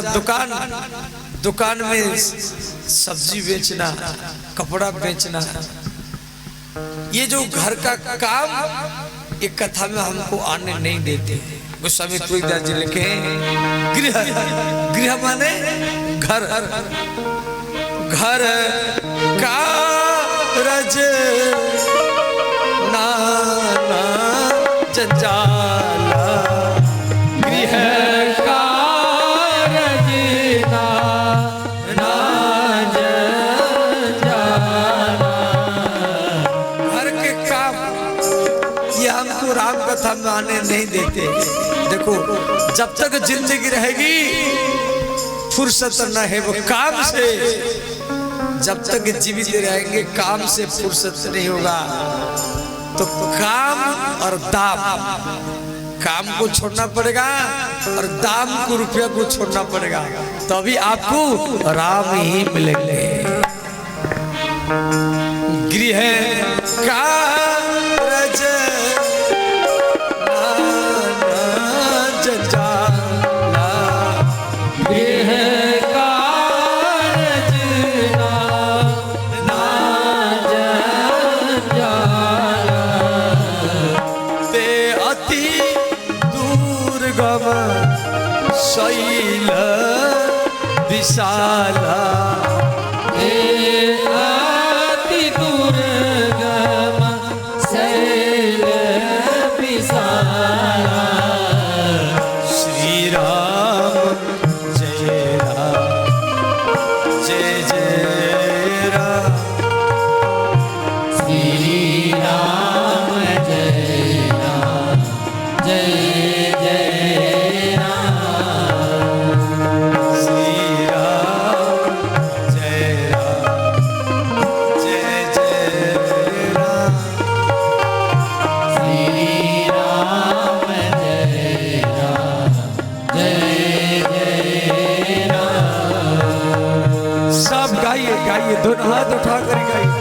दुकान में सब्जी बेचना, कपड़ा बेचना, ये जो घर का काम ये कथा में हमको आने नहीं देते। गोस्वामी तुलसीदास जी लिखे गृह माने घर, घर का रज नाना जंजाला, गृह का रजना राम कथा में आने नहीं देते। देखो जब तक जिंदगी रहेगी फुर्सत न है वो काम से, जब तक जीवित रहेंगे काम से फुर्सत नहीं होगा। तो काम और दाम, काम को छोड़ना पड़ेगा और दाम को रुपया को छोड़ना पड़ेगा, तभी आपको राम ही मिलेंगे। गृह का रज शैल विशाला, अति दुर्गम शैल विशाला। श्री राम जय राम जय जय राम, श्री राम जय राम जय जय राम, श्री राम जय राम जय जय राम, श्री राम जय राम जय जय राम। सब गाइए गाइए, दोनों हाथ उठा कर गाइए।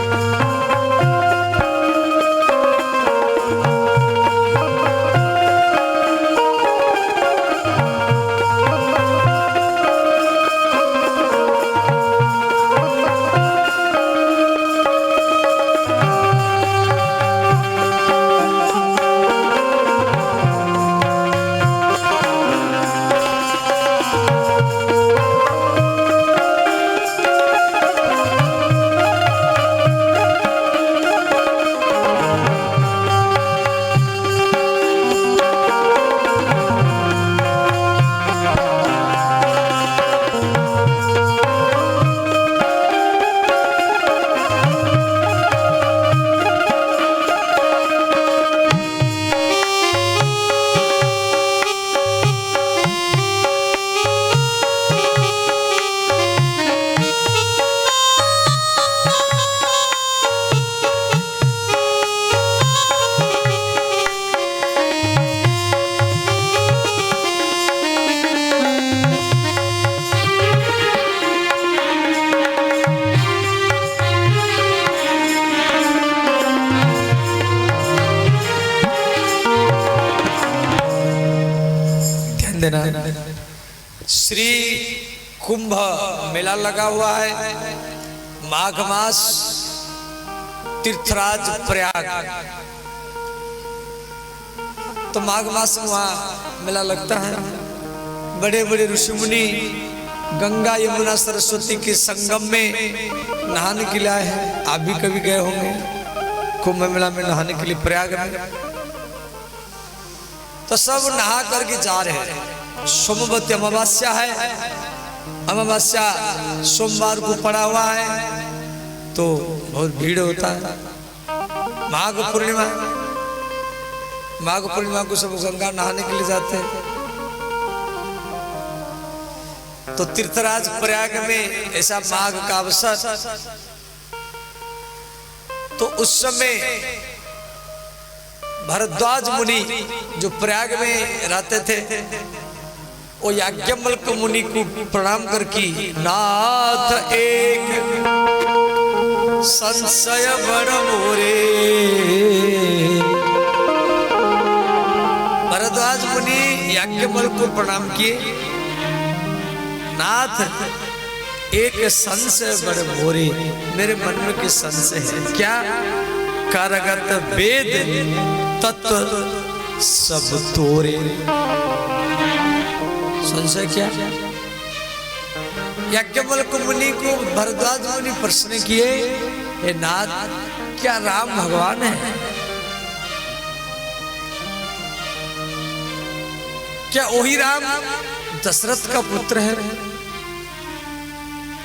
देना। श्री कुंभ मेला लगा हुआ है, माघ मास, तीर्थराज प्रयाग। तो माघ मास में वहां मेला लगता है। बड़े बड़े ऋषि मुनि गंगा यमुना सरस्वती के संगम में नहाने के लिए आए हैं। आप भी कभी गए होंगे कुंभ मेला में नहाने के लिए प्रयाग में। तो सब नहा करके जा रहे हैं। सोमवती अमावस्या है, अमावस्या सोमवार को पड़ा हुआ है, तो बहुत भीड़ होता है। माघ पूर्णिमा, माघ पूर्णिमा को सब गंगा नहाने के लिए जाते हैं। तो तीर्थराज प्रयाग में ऐसा माघ का अवसर, तो उस समय भरद्वाज मुनि जो प्रयाग में रहते थे, वो याज्ञवल्क्य मुनि को प्रणाम करके, नाथ एक संशय बड़ मोरे। भरद्वाज मुनि याज्ञवल्क्य को प्रणाम किए, नाथ एक संशय बड़ मोरे, मेरे मन में के संशय है। क्या? कारगत वेद तत्व सब तोरे। संशय क्या? याज्ञवल्क्य मुनि को भरद्वाज मुनि प्रश्न किए, हे नाथ, क्या राम भगवान है? क्या वही राम दशरथ का पुत्र है?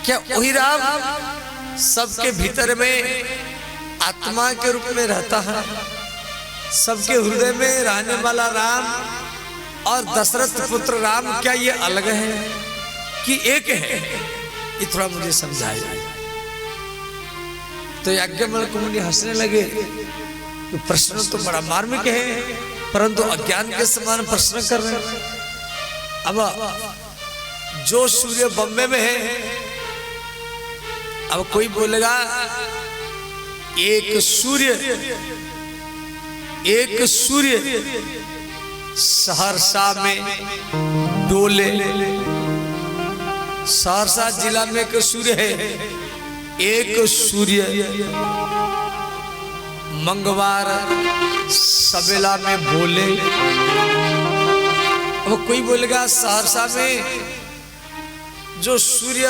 क्या वही राम सबके भीतर में आत्मा के रूप में रहता है? सबके हृदय में रहने वाला राम और दशरथ पुत्र राम, क्या ये अलग है कि एक है? ये थोड़ा मुझे समझाइए। तो याज्ञवल्क्य मुनि हंसने लगे। तो प्रश्न तो बड़ा मार्मिक है, परंतु अज्ञान के समान प्रश्न कर रहे हैं। अब जो सूर्य बम्बे में है, अब कोई बोलेगा एक सूर्य सहरसा में डोले। सहरसा जिला में एक सूर्य है, एक सूर्य मंगलवार सवेला में बोले। अब कोई बोलेगा सहरसा में जो सूर्य,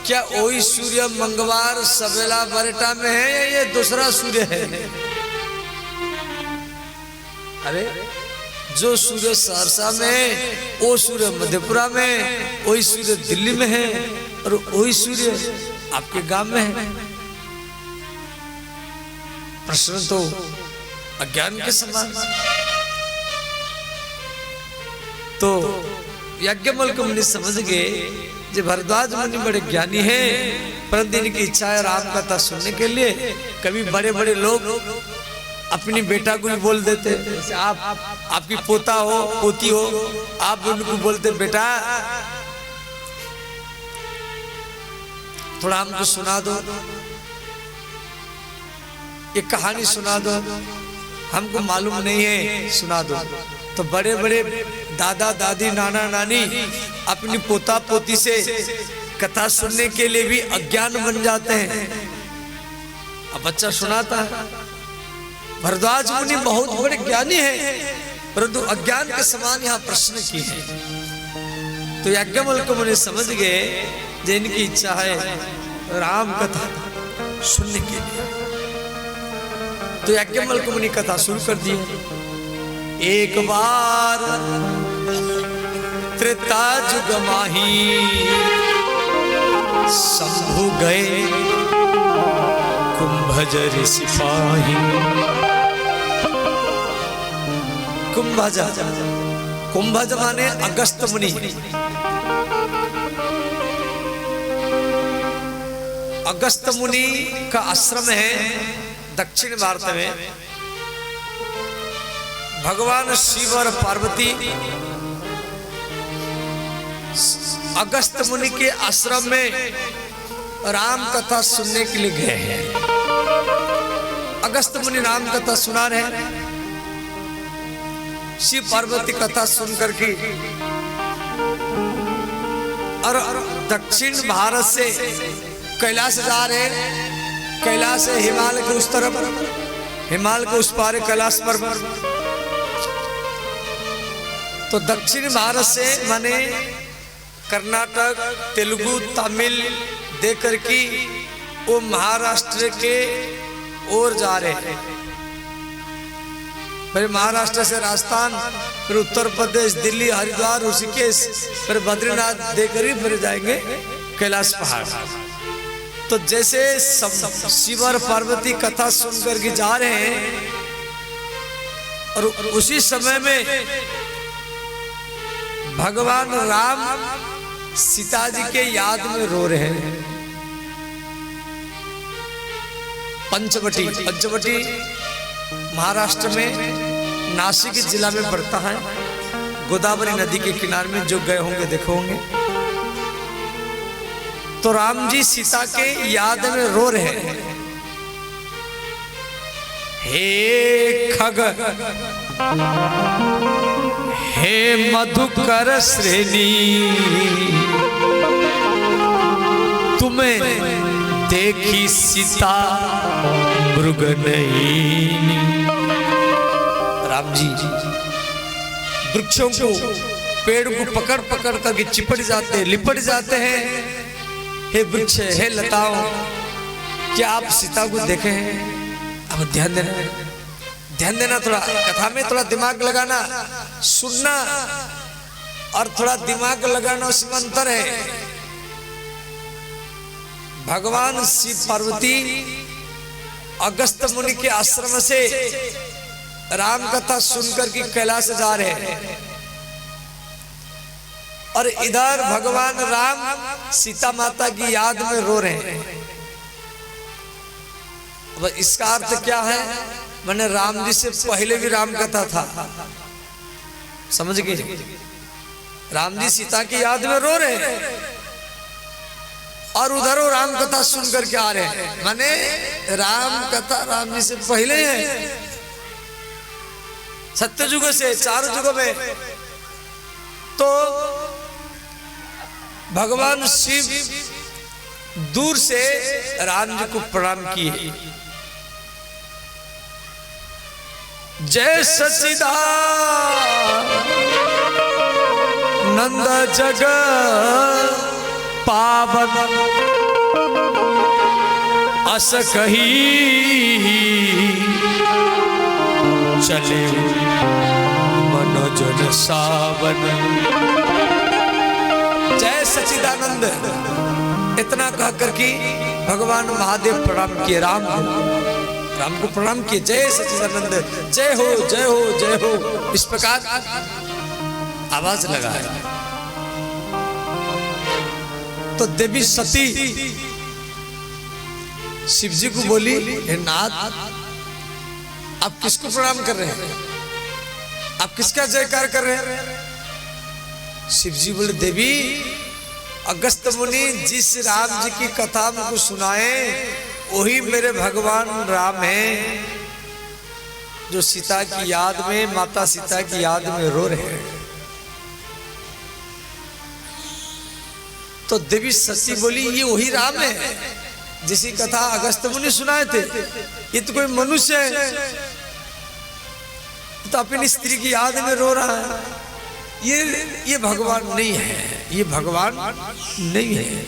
क्या वही सूर्य मंगलवार सवेला बरेटा में है या ये दूसरा सूर्य है? अरे जो सूर्य सहरसा में, वो सूर्य मधेपुरा में, वही सूर्य दिल्ली में है, और वही सूर्य आपके गांव में है। प्रश्न तो अज्ञान के समान। तो याज्ञवल्क्य मुनि समझ गए जो भरद्वाज मुनि बड़े ज्ञानी हैं, परंतु इनकी इच्छा है राम कथा सुनने के लिए। कभी बड़े बड़े लोग अपनी बेटा को भी बोल देते, जैसे आपकी पोता हो, पोती हो, आप उनको बोलते, बेटा थोड़ा हमको सुना दो, ये कहानी सुना दो, हमको मालूम नहीं है, सुना दो। तो बड़े बड़े दादा दादी नाना नानी अपनी पोता पोती से कथा सुनने के लिए भी अज्ञान बन जाते हैं। अब बच्चा सुनाता है। भरद्वाज मुनि बहुत बड़े ज्ञानी हैं, परंतु अज्ञान के समान यहाँ प्रश्न किए हैं। तो याज्ञवल्क्य मुनि समझ गए जिनकी इच्छा है राम कथा सुनने के लिए। तो याज्ञवल्क्य मुनि कथा शुरू कर दी। एक बार त्रेता जुग माही शंभु गए कुंभज सिपाही। कुंभज, कुंभज माने अगस्त मुनि। अगस्त मुनि का आश्रम है दक्षिण भारत में। भगवान शिव और पार्वती अगस्त मुनि के आश्रम में राम कथा सुनने के लिए गए हैं। अगस्त मुनि राम कथा सुना रहे। शिव पार्वती कथा सुन करके और दक्षिण भारत से कैलाश जा रहे हैं। कैलाश है हिमालय के उस तरफ, हिमालय के उस पार कैलाश पर्वत। तो दक्षिण भारत से माने कर्नाटक, तेलुगु, तमिल देकर की वो महाराष्ट्र के ओर जा रहे हैं। फिर महाराष्ट्र से राजस्थान, फिर उत्तर प्रदेश, दिल्ली, हरिद्वार, ऋषिकेश, फिर बद्रीनाथ देकर ही फिर जाएंगे कैलाश पहाड़। तो जैसे शिव और पार्वती कथा सुनकर के जा रहे हैं और उसी समय में भगवान राम सीता जी के याद में रो रहे हैं। पंचवटी, पंचवटी महाराष्ट्र में नासिक जिला में पड़ता है, गोदावरी नदी के किनारे में। जो गए होंगे देखे होंगे। तो राम जी सीता के याद में रो रहे हैं। हे खग, हे मधुकर श्रेणी, तुम्हें देखी सीता मृग नहीं। राम जी वृक्षों को, पेड़ को पकड़ पकड़ करके चिपट जाते हैं, लिपट जाते हैं। हे वृक्ष, हे लताओं, क्या आप सीता को देखे हैं? अब ध्यान देना, ध्यान देना, थोड़ा कथा में थोड़ा दिमाग लगाना, सुनना और थोड़ा दिमाग लगाना, उसमें अंतर है। भगवान शिव पार्वती अगस्त मुनि के आश्रम से राम कथा सुनकर के कैलाश जा रहे हैं और इधर भगवान राम सीता माता की याद में रो रहे हैं। अब इसका अर्थ क्या है? मैंने राम जी से पहले भी राम कथा था, समझ गए? राम जी सीता की याद में रो रहे हैं और उधर वो राम कथा सुन करके आ रहे हैं। माने राम कथा राम जी से पहले है, सत्य युग से, चारों युगों में। तो भगवान शिव दूर से राम जी को प्रणाम किए। जय सच्चिदानंद जग पावन, अस कही चले मनोजन सावन। जय सच्चिदानंद, इतना कह करके भगवान महादेव प्रणाम किए राम को प्रणाम किए। जय सच्चिदानंद, जय हो जय हो जय हो, इस प्रकार आवाज लगाए। तो देवी सती शिव जी को बोली, हे नाथ, आप किसको प्रणाम कर रहे हैं? आप किसका जयकार कर रहे हैं? शिव जी बोले, देवी अगस्त मुनि जिस राम जी की कथा मुझको सुनाए वही मेरे भगवान राम हैं, जो सीता की याद में, माता सीता की याद में रो रहे हैं। तो देवी सती बोली, ये वही राम है जिसकी कथा अगस्त मुनि सुनाए थे। ये तो कोई मनुष्य है, तो अपनी स्त्री की याद में रो रहा है। ये भगवान नहीं है, ये भगवान नहीं है।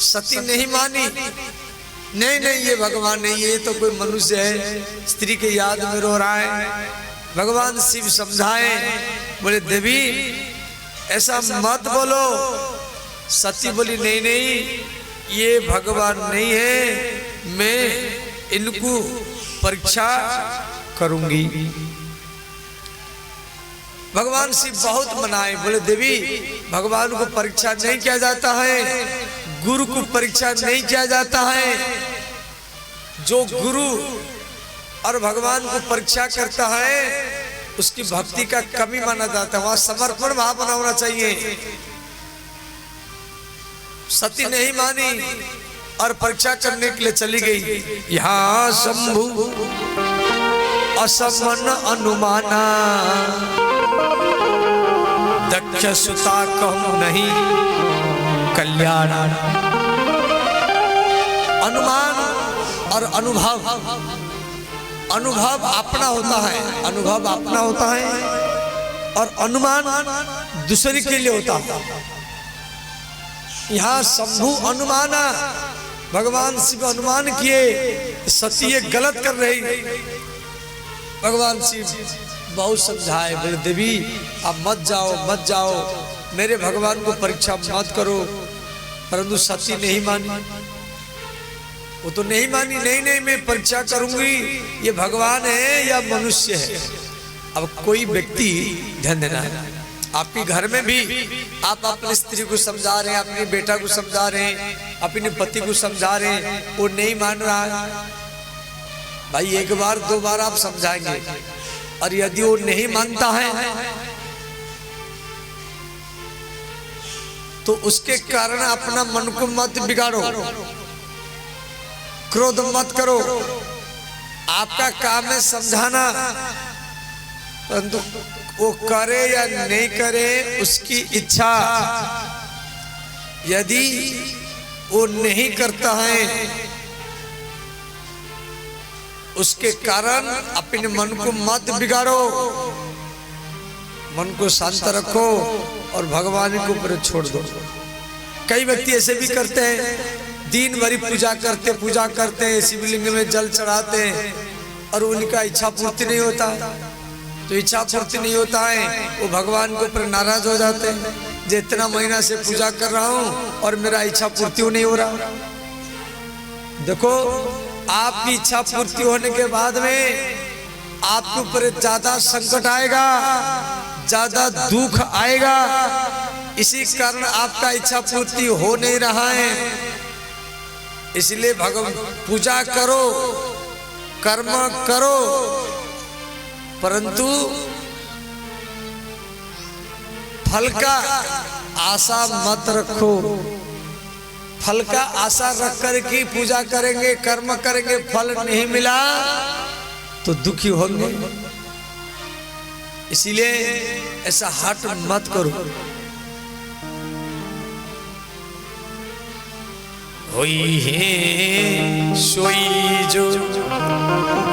सती नहीं मानी, नहीं नहीं, ये भगवान नहीं, ये तो कोई मनुष्य है, स्त्री के याद में रो रहा है। भगवान शिव समझाए, बोले देवी ऐसा मत बोलो। सती बोली, नहीं नहीं, ये भगवान नहीं है, मैं इनको परीक्षा करूंगी। भगवान शिव बहुत मनाए, बोले देवी भगवान को परीक्षा नहीं किया जाता है, गुरु को परीक्षा नहीं किया जाता है। जो गुरु और भगवान को परीक्षा करता है उसकी भक्ति का कमी माना जाता है, वहां समर्पण भाव होना चाहिए। सती नहीं मानी और परीक्षा करने के लिए चली गई। यहाँ शंभु असमन अनुमाना, दक्ष सुता कहूं नहीं, कल्याण। अनुमान और अनुभव, अनुभव अपना होता है, अनुभव अपना होता है और अनुमान दूसरे के लिए होता है। यहाँ शंभु अनुमाना, भगवान शिव अनुमान किए सती ये गलत कर रही। भगवान शिव बहुत समझाए, बोले देवी आप मत जाओ मत जाओ, मेरे भगवान को परीक्षा मत करो। परंतु सती नहीं मानी, वो तो नहीं मानी, नहीं नहीं मैं परीक्षा करूंगी, ये भगवान है या मनुष्य है। अब कोई व्यक्ति, ध्यान देना, आपके घर में भी आप अपनी स्त्री को समझा रहे हैं, अपने बेटा को समझा रहे हैं, अपने पति को समझा रहे हैं, वो नहीं मान रहा है, भाई एक बार दो बार आप समझाएंगे, और यदि वो नहीं मानता है तो उसके कारण अपना मन को मत बिगाड़ो, क्रोध मत करो। आपका काम है समझाना, परंतु वो करे या नहीं करे उसकी इच्छा। यदि वो नहीं करता है उसके कारण अपने मन को मत बिगाड़ो, मन को शांत रखो और भगवान के ऊपर छोड़ दो। कई व्यक्ति ऐसे भी करते हैं, दिन भरी पूजा करते हैं, शिवलिंग में जल चढ़ाते हैं और उनका इच्छा पूर्ति नहीं होता। तो इच्छा पूर्ति नहीं होता है, वो भगवान के ऊपर नाराज हो जाते हैं, जो इतना महीना से पूजा कर रहा हूं और मेरा इच्छा पूर्ति नहीं हो रहा। देखो, आपकी इच्छा पूर्ति होने के बाद में आपके ऊपर ज्यादा संकट आएगा, ज्यादा दुख आएगा। इसी कारण आपका इच्छा पूर्ति हो नहीं रहा है। इसलिए भगवान पूजा करो, कर्म करो, परंतु फल का आशा मत रखो। फल का आशा रख कर के पूजा करेंगे, कर्म करेंगे, फल नहीं मिला तो दुखी होंगे। इसीलिए ऐसा हट मत करो। होई है सोई जो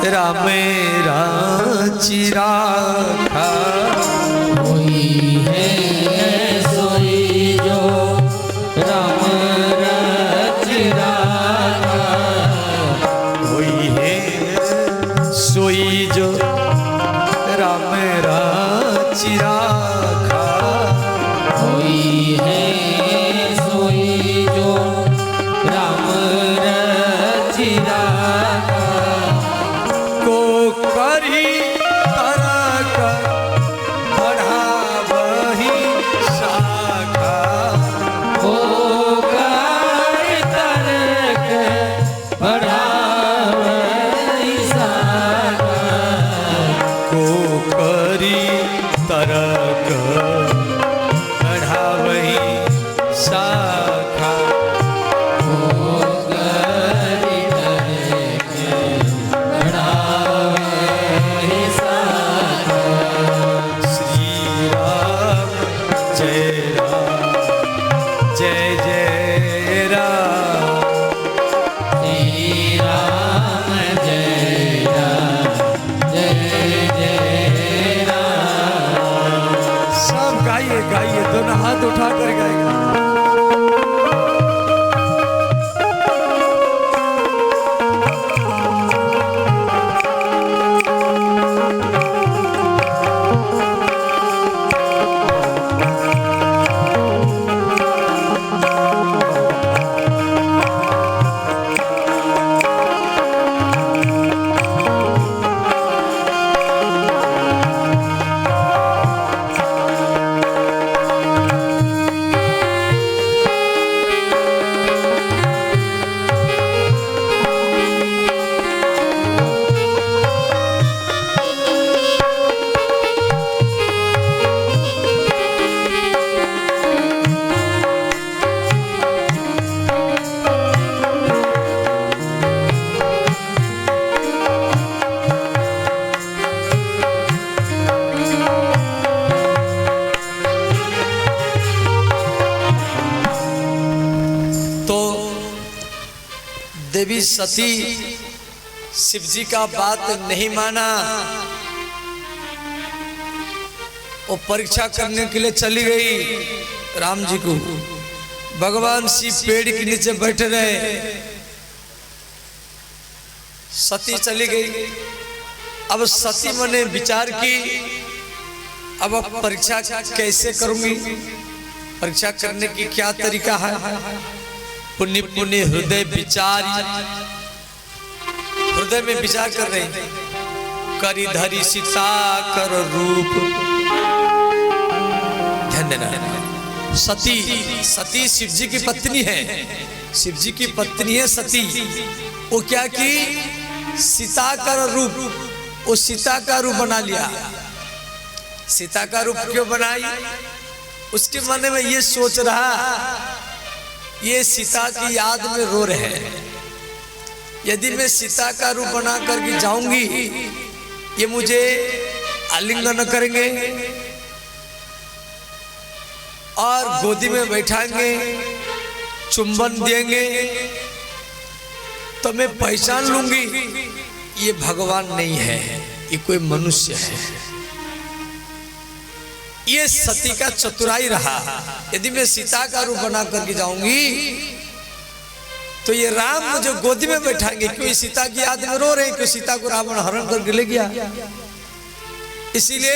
राम राची राखा, होई है सोई जो राम राची राखा, होई है सोई जो राम राची राखा, होई है सोई जो राम राची राखा, को करी तरक बढ़ा देवी सती शिव जी का बात नहीं माना, वो परीक्षा करने के लिए चली गई राम जी को। भगवान शिव पेड़ के नीचे बैठे रहे, सती चली गई। अब सती मैंने विचार की, अब परीक्षा कैसे करूंगी, परीक्षा करने की क्या तरीका है। पुण्य पुण्य हृदय विचार, हृदय में विचार कर रहे हैं। करी धरी सीता कर रूप, ध्यान देना। सती, सती शिव जी की पत्नी है, शिव जी की पत्नी है सती। वो क्या की, सीता का रूप, वो सीता का रूप बना लिया। सीता का रूप क्यों बनाई, उसके मन में ये सोच रहा, ये सीता की याद में रो रहे हैं। यदि मैं सीता का रूप बना करके जाऊंगी, ये मुझे आलिंगन करेंगे और गोदी में बैठाएंगे, चुंबन देंगे, तो मैं पहचान लूंगी ये भगवान नहीं है, ये कोई मनुष्य है। ये सती का चतुराई रहा। यदि मैं सीता का रूप बना करके जाऊंगी तो ये राम मुझे गोदी में बैठाएंगे, क्यों सीता की याद में रो रहे हैं, क्यों सीता को रावण हरण करके ले गया। इसीलिए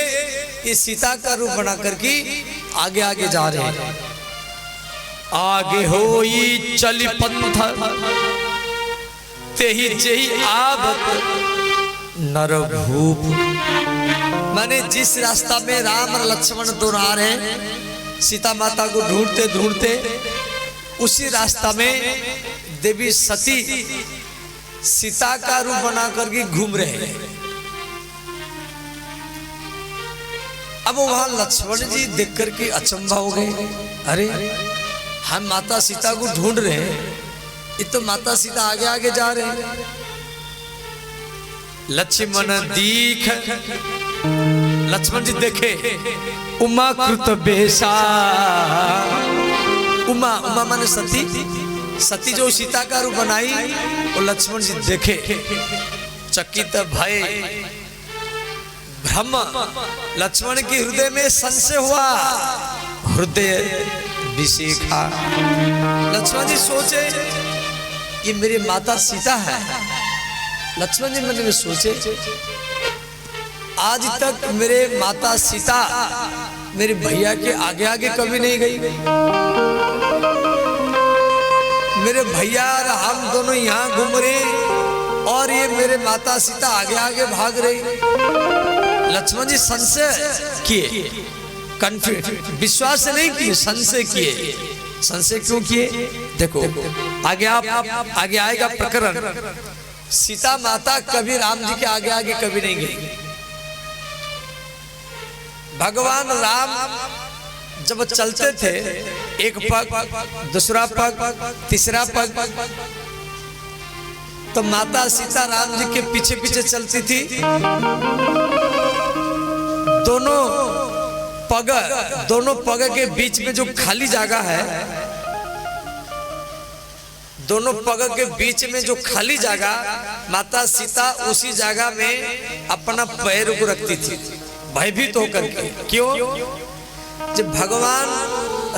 ये सीता का रूप बना करके आगे आगे जा रहे हैं। आगे होई चली पंथ तेही जेही आवत नर भूप। माने जिस रास्ता में राम और लक्ष्मण दोनों आ रहे हैं, सीता माता को ढूंढते ढूंढते, उसी रास्ता में देवी सती सीता का रूप बना करके घूम रहे हैं। अब वहां लक्ष्मण जी देख करके अचंभा हो गए, अरे हम माता सीता को ढूंढ रहे हैं, ये तो माता सीता आगे आगे जा रहे हैं। लक्ष्मण दीख, लक्ष्मण जी देखे उमा कृत बेसा। उमा, उमा माने सती, सती जो सीता का रूप बनाई, वो लक्ष्मण जी देखे, चकित भय ब्रह्म। लक्ष्मण के हृदय में संशय हुआ, हृदय विशेखा। लक्ष्मण जी सोचे ये मेरी माता सीता है। लक्ष्मण जी मन में सोचे आज तक मेरे माता सीता मेरे भैया के आगे आगे कभी नहीं गई। मेरे भैया और हम दोनों यहाँ घूम रहे और ये मेरे माता सीता आगे आगे भाग रही। लक्ष्मण जी संशय किए, कन्फ्यूज, विश्वास नहीं किए, संशय किए। संशय क्यों किए, देखो आगे आगे आएगा प्रकरण। सीता माता कभी राम जी के आगे आगे कभी नहीं गई। भगवान राम जब चलते थे, एक पग, दूसरा पग, तीसरा पग, तो माता सीता राम जी के पीछे पीछे चलती थी। दोनों पग के बीच में जो खाली जगह है, दोनों पग के बीच में जो खाली जगह, माता सीता उसी जगह में अपना पैर को रखती थी, भयभीत होकर के। क्यों, जब भगवान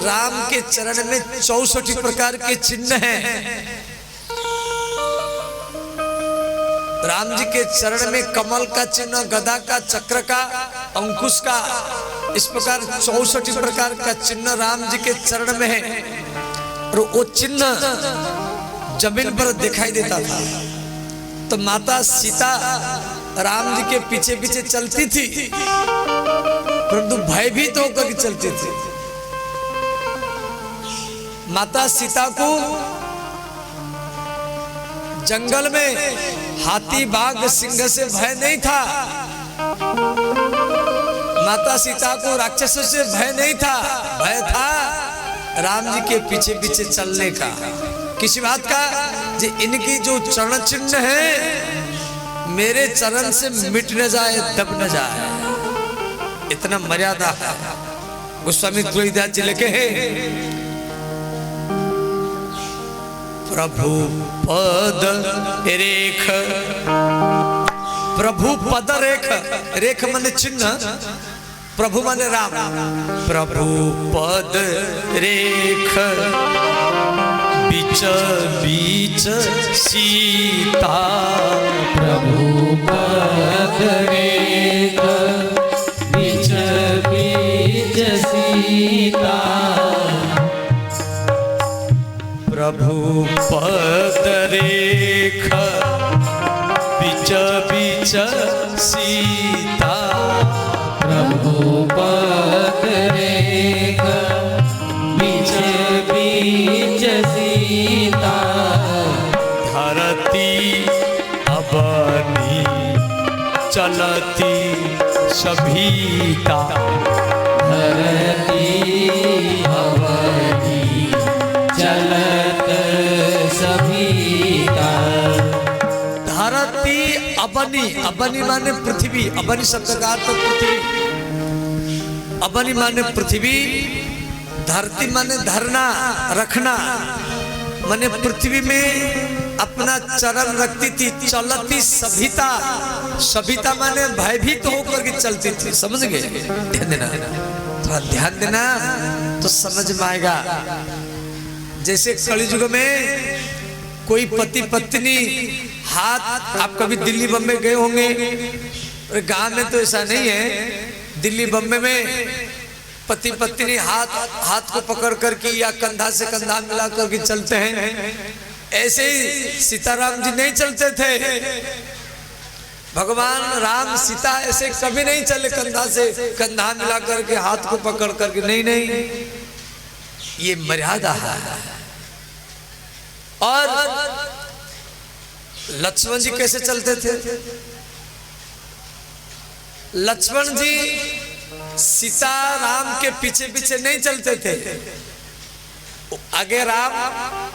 राम के चरण में 64 प्रकार के चिन्ह हैं। राम जी के चरण में कमल का चिन्ह, गदा का, चक्र का, अंकुश का, इस प्रकार 64 प्रकार का चिन्ह राम जी के चरण में है। और वो चिन्ह जमीन पर दिखाई देता था। तो माता सीता राम जी के पीछे पीछे चलती थी, परंतु भयभीत होकर के चलती थी। माता सीता को जंगल में हाथी बाघ सिंह से भय नहीं था। माता सीता को राक्षसों से भय नहीं था, भय था राम जी के पीछे पीछे चलने का। किसी बात का, जी इनकी जो चरण चिन्ह है मेरे चरण से मिट न जाए, दब न जाए, इतना मर्यादा है। गोस्वामी तुलसीदास जी लिखे हैं, प्रभु पद रेख, प्रभु पद रेख, रेख माने चिन्ह, प्रभु माने राम, प्रभु पद रेख बीच बीच सीता, प्रभु पद रेख बीच बीच सीता, प्रभु पद रेख बीच बीच सीता, प्रभु पद रेख बीच बीच सीता, धरती अबनी चलती सभीता, धरती अवनी चलत सभीता, धरती अबनी, अबनी माने पृथ्वी, अबनी शब्द का अर्थ पृथ्वी, अबनी माने पृथ्वी, धरती माने धरना रखना, माने पृथ्वी में अपना चरण रखती थी, चलती सभीता, सभीता माने भयभीत होकर के चलती थी, समझ गए? ध्यान देना, थोड़ा ध्यान देना तो समझ में आएगा। जैसे कलियुग में कोई पति पत्नी हाथ, आप कभी दिल्ली बम्बई गए होंगे, गांव में तो ऐसा नहीं है, दिल्ली बम्बई में पति पत्नी हाथ को पकड़ करके या कंधा से कंधा मिला करके चलते हैं। ऐसे ही सीताराम जी नहीं चलते थे, भगवान राम सीता ऐसे कभी नहीं चले कंधा से कंधा मिला करके, हाथ को पकड़ करके, नहीं नहीं, ये मर्यादा है। और लक्ष्मण जी कैसे चलते थे? लक्ष्मण जी सीता राम के पीछे पीछे नहीं चलते थे, आगे राम,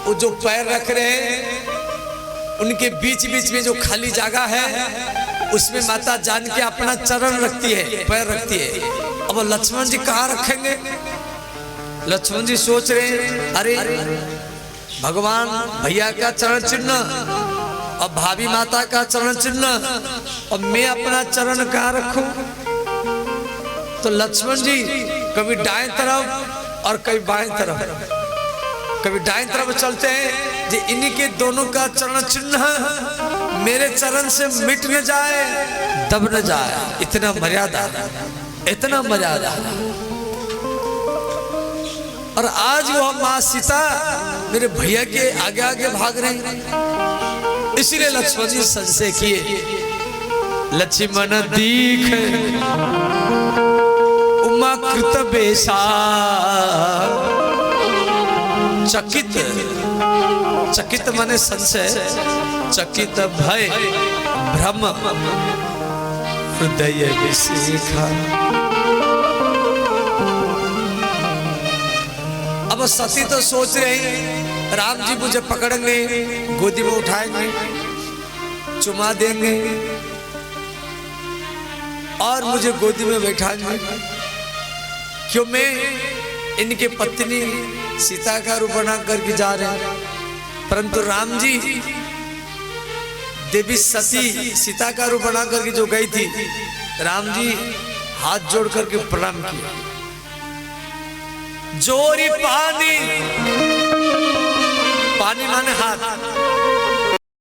वो जो पैर रख रहे हैं उनके बीच बीच में जो खाली जगह है उसमें माता जानकी अपना चरण रखती है, पैर रखती है। अब लक्ष्मण जी कहाँ रखेंगे? लक्ष्मण जी सोच रहे हैं, अरे भगवान भैया का चरण चिन्ह और भाभी माता का चरण चिन्ह, और मैं अपना चरण कहाँ रखूं? तो लक्ष्मण जी कभी दाएं तरफ और कभी बाएं तरफ, कभी दाएं तरफ चलते हैं कि इन्हीं के दोनों का चरण चिन्ह मेरे चरण से मिट न जाए, दब न जाए, इतना मर्यादा, इतना मर्यादा। और आज वो माँ सीता मेरे भैया के आगे आगे भाग रहे हैं, इसीलिए लक्ष्मण जी संशय किए। लक्ष्मण दीख उमा कृत बेसा, चकित, चकित माने संशय, चकित भय भ्रम हृदय विशिखा। अब सती तो सोच रही राम जी मुझे पकड़ेंगे, गोदी में उठाएंगे, चुमा देंगे और मुझे गोदी में बैठाएंगे, क्यों मैं इनके पत्नी सीता का रूप बना करके जा रहे हैं। परंतु राम जी देवी सती सीता का रूप बना करके जो गई थी, राम जी हाथ जोड़ करके प्रणाम किया। जोरी पानी, पानी माने हाथ,